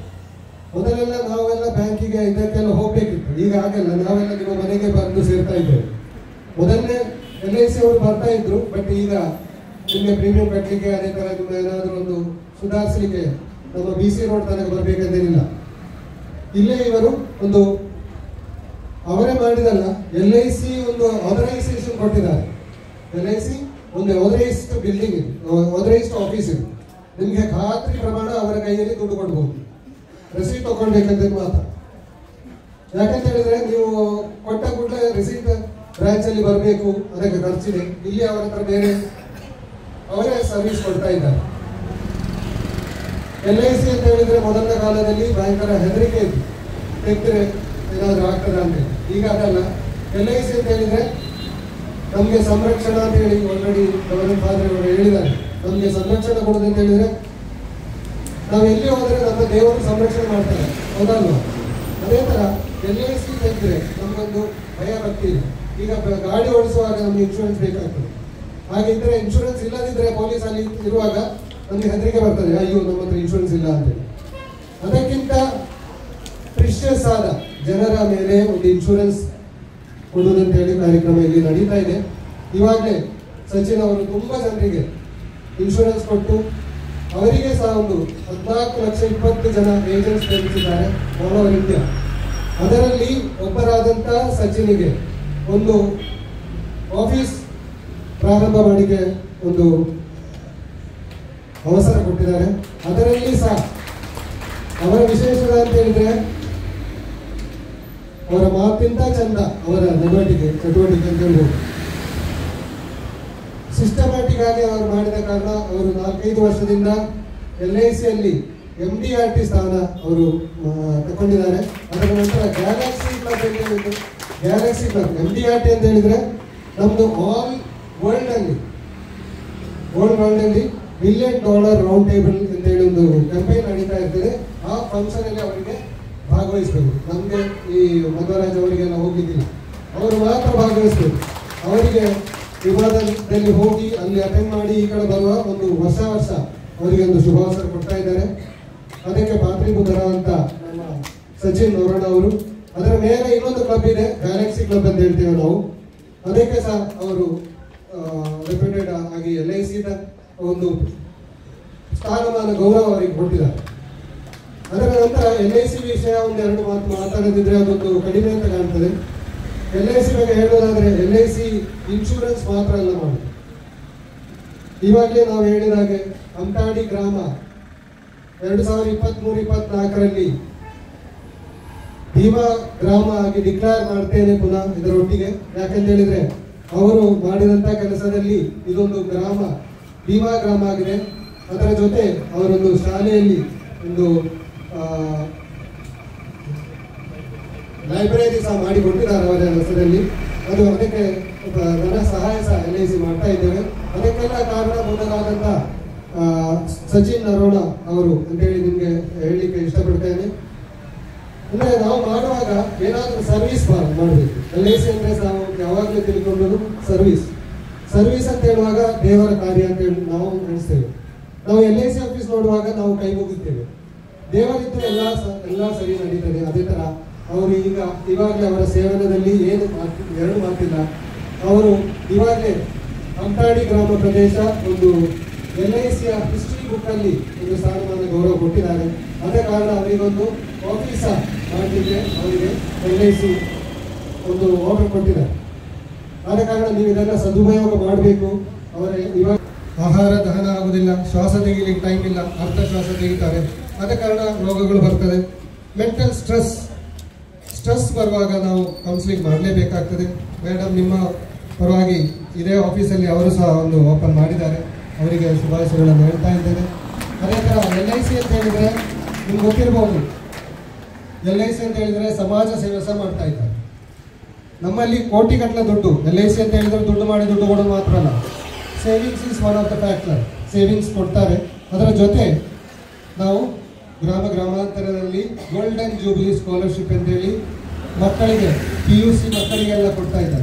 ಮೊದಲೆಲ್ಲ ನಾವೆಲ್ಲ ಬ್ಯಾಂಕಿಗೆ ಇದಕ್ಕೆಲ್ಲ ಹೋಗ್ಬೇಕಿತ್ತು, ಈಗ ಹಾಗೆಲ್ಲ ನಾವೆಲ್ಲ ನಿಮ್ಮ ಮನೆಗೆ ಬಂದು ಸೇರ್ತಾ ಇದ್ದೇವೆ. ಮೊದಲನೇ LIC ಅವರು ಬರ್ತಾ ಇದ್ರು, ಬಟ್ ಈಗ ನಿಮಗೆ ಪ್ರೀಮಿಯಂ ಕಟ್ಟಲಿಕ್ಕೆ ಅದೇ ತರ ನಿಮ್ಮ ಏನಾದರೂ ಒಂದು ಸುಧಾರಿಸಲಿಕ್ಕೆ ನಮ್ಮ BC ರೋಡ್ ತನಕ ಬರ್ಬೇಕಂತೇನಿಲ್ಲ. ಇಲ್ಲೇ ಇವರು ಒಂದು ಅವರೇ ಮಾಡಿದಲ್ಲ, LIC ಒಂದು ಆಥರೈಸೇಷನ್ ಕೊಟ್ಟಿದ್ದಾರೆ. LIC ಒಂದು ಆಥರೈಸ್ಡ್ ಬಿಲ್ಡಿಂಗ್ ಇದೆ, ಆಥರೈಸ್ಡ್ ಆಫೀಸ್ ಇದೆ. ನಿಮಗೆ ಖಾತ್ರಿ ಪ್ರಮಾಣ ಅವರ ಕೈಯಲ್ಲಿ ದುಡ್ಡು ಕೊಡ್ಬೋದು, ರೆಸೀಟ್ ತಗೊಳ್ಬೇಕಂತ ಮಾತ್ರ. ಯಾಕಂತ ಹೇಳಿದ್ರೆ ನೀವು ಕೊಟ್ಟ ಕೂಡಲೇ ರಿಸೀಟ್ ಬ್ರಾಂಚ್ ಅಲ್ಲಿ ಬರಬೇಕು, ಅದಕ್ಕೆ ಖರ್ಚಿದೆ. ಇಲ್ಲಿ ಅವರ ಹತ್ರ ಬೇರೆ ಅವರೇ ಸರ್ವಿಸ್ ಕೊಡ್ತಾ ಇದ್ದಾರೆ. LIC ಅಂತ ಹೇಳಿದ್ರೆ ಮೊದಲ ಕಾಲದಲ್ಲಿ ಭಯಂಕರ ಹೆದರಿಕೆ ಇತ್ತು, ತೆಗೆದ್ರೆ ಏನಾದ್ರು ಆಗ್ತದ ಅಂತ. ಈಗ ಅದಲ್ಲ. LIC ಅಂತ ಹೇಳಿದ್ರೆ ನಮ್ಗೆ ಸಂರಕ್ಷಣಾ ಅಂತ ಹೇಳಿ ಆಲ್ರೆಡಿ ಗವರ್ನಮೆಂಟ್ ಫಾದರ್ ಅವರು ಹೇಳಿದ್ದಾರೆ, ನಮ್ಗೆ ಸಂರಕ್ಷಣೆ ಕೊಡೋದು ಅಂತ ಹೇಳಿದ್ರೆ ನಾವು ಎಲ್ಲಿ ಹೋದ್ರೆ ನಮ್ಮ ದೇವರು ಸಂರಕ್ಷಣೆ ಮಾಡ್ತಾರೆ, ಹೌದಲ್ವಾ? ಅದೇ ತರ LIC ತೆಗೆದ್ರೆ ನಮ್ಗೊಂದು ಭಯ ಭಕ್ತಿ ಇದೆ. ಈಗ ಗಾಡಿ ಓಡಿಸುವಾಗ ನಮ್ಗೆ ಇನ್ಶೂರೆನ್ಸ್ ಬೇಕಾಗ್ತದೆ. ಹಾಗಿದ್ರೆ ಇನ್ಶೂರೆನ್ಸ್ ಇಲ್ಲದಿದ್ರೆ ಪೊಲೀಸ್ ಅಲ್ಲಿ ಇರುವಾಗ ನಮ್ಗೆ ಹೆದರಿಕೆ ಬರ್ತದೆ, ಅಯ್ಯೋ ನಮ್ಮ ಹತ್ರ ಇನ್ಶೂರೆನ್ಸ್ ಇಲ್ಲ ಅಂತೇಳಿ. ಅದಕ್ಕಿಂತ ಪ್ರಿಷಿಯಸ್ ಆದ ಜನರ ಮೇಲೆ ಒಂದು ಇನ್ಶೂರೆನ್ಸ್ ಕೊಡುವುದಂತ ಹೇಳಿ ಕಾರ್ಯಕ್ರಮ ಇಲ್ಲಿ ನಡೀತಾ ಇದೆ. ಇವಾಗಲೇ ಸಚಿನ್ ಅವರು ತುಂಬಾ ಜನರಿಗೆ ಇನ್ಶೂರೆನ್ಸ್ ಕೊಟ್ಟು ಅವರಿಗೆ ಸಹ ಒಂದು 14,20,000 ಜನ ಏಜೆಂಟ್ಸ್ ನೇಮಿಸಿದ್ದಾರೆ ಆಲ್ ಓವರ್ ಇಂಡಿಯಾ. ಅದರಲ್ಲಿ ಒಬ್ಬರಾದಂತ ಸಚಿನ್ಗೆ ಒಂದು ಆಫೀಸ್ ಪ್ರಾರಂಭ ಮಾಡಿಗೆ ಒಂದು ಅವಸರ ಕೊಟ್ಟಿದ್ದಾರೆ. ಅದರಲ್ಲಿ ಸಹ ಅವರ ವಿಶೇಷತೆ ಅಂತ ಹೇಳಿದ್ರೆ ಅವರ ಮಾತಿಂತ ಚಂದ ಅವರ ಚಟುವಟಿಕೆ ಅಂತ ಹೇಳ್ಬೋದು. ಸಿಸ್ಟಮ್ಯಾಟಿಕ್ ಆಗಿ ಅವರು ಮಾಡಿದ ಕಾರಣ ಅವರು 4-5 ವರ್ಷದಿಂದ LIC ಅಲ್ಲಿ MDRT ಸ್ಥಾನ ಅವರು ತಗೊಂಡಿದ್ದಾರೆ. ಅದರ ನಂತರ ಗ್ಯಾಲಕ್ಸಿ ಕ್ಲಬ್ ಅಂತ ಹೇಳಿದ್ರು. ಗ್ಯಾಲಕ್ಸಿ ಕ್ಲಬ್ MDRT ಅಂತ ಹೇಳಿದ್ರೆ ನಮ್ದು ಆಲ್ ವರ್ಲ್ಡ್ ಅಲ್ಲಿ $1 ಬಿಲಿಯನ್ ರೌಂಡ್ ಟೇಬಲ್ ಅಂತ ಹೇಳಿ ಒಂದು ಕ್ಯಾಂಪೇನ್ ನಡೀತಾ ಇರ್ತದೆ. ಆ ಫಂಕ್ಷನ್ ಅಲ್ಲಿ ಅವರಿಗೆ ಭಾಗವಹಿಸಬೇಕು. ನಮಗೆ ಈ ಮಧ್ವರಾಜ್ ಅವರಿಗೆಲ್ಲ ಹೋಗಿದ್ದಿಲ್ಲ, ಅವರು ಮಾತ್ರ ಭಾಗವಹಿಸಬೇಕು. ಅವರಿಗೆ ವಿವಾದದಲ್ಲಿ ಹೋಗಿ ಅಲ್ಲಿ ಅಟೆಂಡ್ ಮಾಡಿ ಈ ಕಡೆ ಬರುವ ಒಂದು ವರ್ಷ ಅವರಿಗೆ ಒಂದು ಶುಭಾವಸರ ಕೊಡ್ತಾ ಇದ್ದಾರೆ. ಅದಕ್ಕೆ ಪಾತ್ರೀಭೂತರ ಅಂತ ನಮ್ಮ ಸಚಿನ್ ನೋರೋಣ ಅವರು. ಅದರ ಮೇಲೆ ಇನ್ನೊಂದು ಕ್ಲಬ್ ಇದೆ, ಗ್ಯಾಲಕ್ಸಿ ಕ್ಲಬ್ ಅಂತ ಹೇಳ್ತೇವೆ ನಾವು. ಅದಕ್ಕೆ ಸಹ ಅವರು ರೆಪ್ಯೂಟೆಡ್ ಆಗಿ LIC ಒಂದು ಸ್ಥಾನಮಾನ ಗೌರವ ಅವರಿಗೆ ಕೊಟ್ಟಿದ್ದಾರೆ. ಅದರ ನಂತರ LIC ವಿಷಯ ಒಂದೆರಡು ಮಾತು ಮಾತಾಡದಿದ್ರೆ ಅದೊಂದು ಕಡಿಮೆ ಅಂತ ಕಾಣ್ತದೆ. LIC ಬಗ್ಗೆ ಹೇಳೋದಾದ್ರೆ LIC ಇನ್ಶೂರೆನ್ಸ್ ಮಾತ್ರ ಅಲ್ಲ ಮಾಡುದು. ಇವಾಗಲೇ ನಾವು ಹೇಳಿದ ಹಾಗೆ ಅಮ್ಟಾಡಿ ಗ್ರಾಮ 2023-24ರಲ್ಲಿ ಭೀಮಾ ಗ್ರಾಮ ಆಗಿ ಡಿಕ್ಲೇರ್ ಮಾಡ್ತೇನೆ ಪುನಃ ಇದರೊಟ್ಟಿಗೆ. ಯಾಕಂತ ಹೇಳಿದ್ರೆ ಅವರು ಮಾಡಿದಂತ ಕೆಲಸದಲ್ಲಿ ಇದೊಂದು ಗ್ರಾಮ ಭೀಮಾ ಗ್ರಾಮ ಆಗಿದೆ. ಅದರ ಜೊತೆ ಅವರೊಂದು ಶಾಲೆಯಲ್ಲಿ ಒಂದು ಲೈಬ್ರರಿ ಸಹ ಮಾಡಿಕೊಟ್ಟಿದ್ದಾರೆ ಅವರ ಹೆಸರಲ್ಲಿ. ಅದಕ್ಕೆ ಧನ ಸಹಾಯ ಸಹ LIC ಮಾಡ್ತಾ ಇದ್ದೇವೆ. ಅದಕ್ಕೆಲ್ಲ ಕಾರಣಭೂತರಾದಂಥ ಸಚಿನ್ ನರೋಣ ಅವರು ಅಂತೇಳಿ ನಿಮಗೆ ಹೇಳಲಿಕ್ಕೆ ಇಷ್ಟಪಡ್ತೇನೆ. ಅಂದರೆ ನಾವು ಮಾಡುವಾಗ ಏನಾದರೂ ಸರ್ವಿಸ್ ಮಾಡಬೇಕು. LIC ಅಂದರೆ ನಾವು ಯಾವಾಗಲೂ ತಿಳ್ಕೊಂಡು ಸರ್ವಿಸ್ ಅಂತ ಹೇಳುವಾಗ ದೇವರ ಕಾರ್ಯ ಅಂತ ಹೇಳಿ ನಾವು ಎಣಿಸ್ತೇವೆ. ನಾವು LIC ಆಫೀಸ್ ನೋಡುವಾಗ ನಾವು ಕೈ ಮುಗಿಸ್ತೇವೆ. ದೇವರಿದ್ದರೆ ಎಲ್ಲ ಸರಿ ನಡೀತದೆ. ಅದೇ ಥರ ಅವರು ಇವಾಗಲೇ ಅವರ ಸೇವನದಲ್ಲಿ ಎರಡು ಮಾತಿಲ್ಲ. ಅವರು ಇವಾಗಲೇ ಅಂಟಾಡಿ ಗ್ರಾಮ ಪ್ರದೇಶ ಒಂದು LICಯ ಹಿಸ್ಟ್ರಿ ಬುಕ್ಕಲ್ಲಿ ಒಂದು ಸ್ಥಾನಮಾನ ಗೌರವ ಕೊಟ್ಟಿದ್ದಾರೆ. ಅದ ಕಾರಣ ಅವರಿಗೊಂದು ಆಫೀಸ ಮಾಡಲಿಕ್ಕೆ ಅವರಿಗೆ LIC ಒಂದು ಆರ್ಡರ್ ಕೊಟ್ಟಿದ್ದಾರೆ. ಆದ ಕಾರಣ ನೀವು ಇದನ್ನು ಸದುಪಯೋಗ ಮಾಡಬೇಕು. ಅವರ ಇವಾಗ ಆಹಾರ ದಹನ ಆಗುವುದಿಲ್ಲ, ಶ್ವಾಸ ತೆಗಿಲಿಕ್ಕೆ ಟೈಮ್ ಇಲ್ಲ, ಅರ್ಧ ಶ್ವಾಸ ತೆಗಿತಾರೆ. ಆದ ಕಾರಣ ರೋಗಗಳು ಬರ್ತದೆ. ಮೆಂಟಲ್ ಸ್ಟ್ರೆಸ್ ಬರುವಾಗ ನಾವು ಕೌನ್ಸಿಲಿಂಗ್ ಮಾಡಲೇಬೇಕಾಗ್ತದೆ. ಮೇಡಮ್ ನಿಮ್ಮ ಪರವಾಗಿ ಇದೇ ಆಫೀಸಲ್ಲಿ ಅವರು ಸಹ ಒಂದು ಓಪನ್ ಮಾಡಿದ್ದಾರೆ. ಅವರಿಗೆ ಶುಭಾಶಯಗಳನ್ನು ಹೇಳ್ತಾ ಇದ್ದೇನೆ. ಅದೇ ಥರ LIC ಅಂತ ಹೇಳಿದರೆ ನಿಮ್ಗೆ ಗೊತ್ತಿರ್ಬೋದು, LIC ಅಂತ ಹೇಳಿದರೆ ಸಮಾಜ ಸೇವೆ ಸಹ ಮಾಡ್ತಾ ಇದ್ದಾರೆ. ನಮ್ಮಲ್ಲಿ ಕೋಟಿಗಟ್ಟಲೆ ದುಡ್ಡು LIC ಅಂತ ಹೇಳಿದರೆ ದುಡ್ಡು ಮಾಡಿ ದುಡ್ಡು ಕೊಡೋದು ಮಾತ್ರ ಅಲ್ಲ, savings is one of the factor. Savings ಕೊಡ್ತಾರೆ. ಅದರ ಜೊತೆ ನಾವು ಗ್ರಾಮಾಂತರದಲ್ಲಿ ಗೋಲ್ಡನ್ ಜೂಬ್ಲಿ ಸ್ಕಾಲರ್ಶಿಪ್ ಅಂತೇಳಿ ಮಕ್ಕಳಿಗೆ PUC ಮಕ್ಕಳಿಗೆಲ್ಲ ಕೊಡ್ತಾ ಇದ್ದಾರೆ.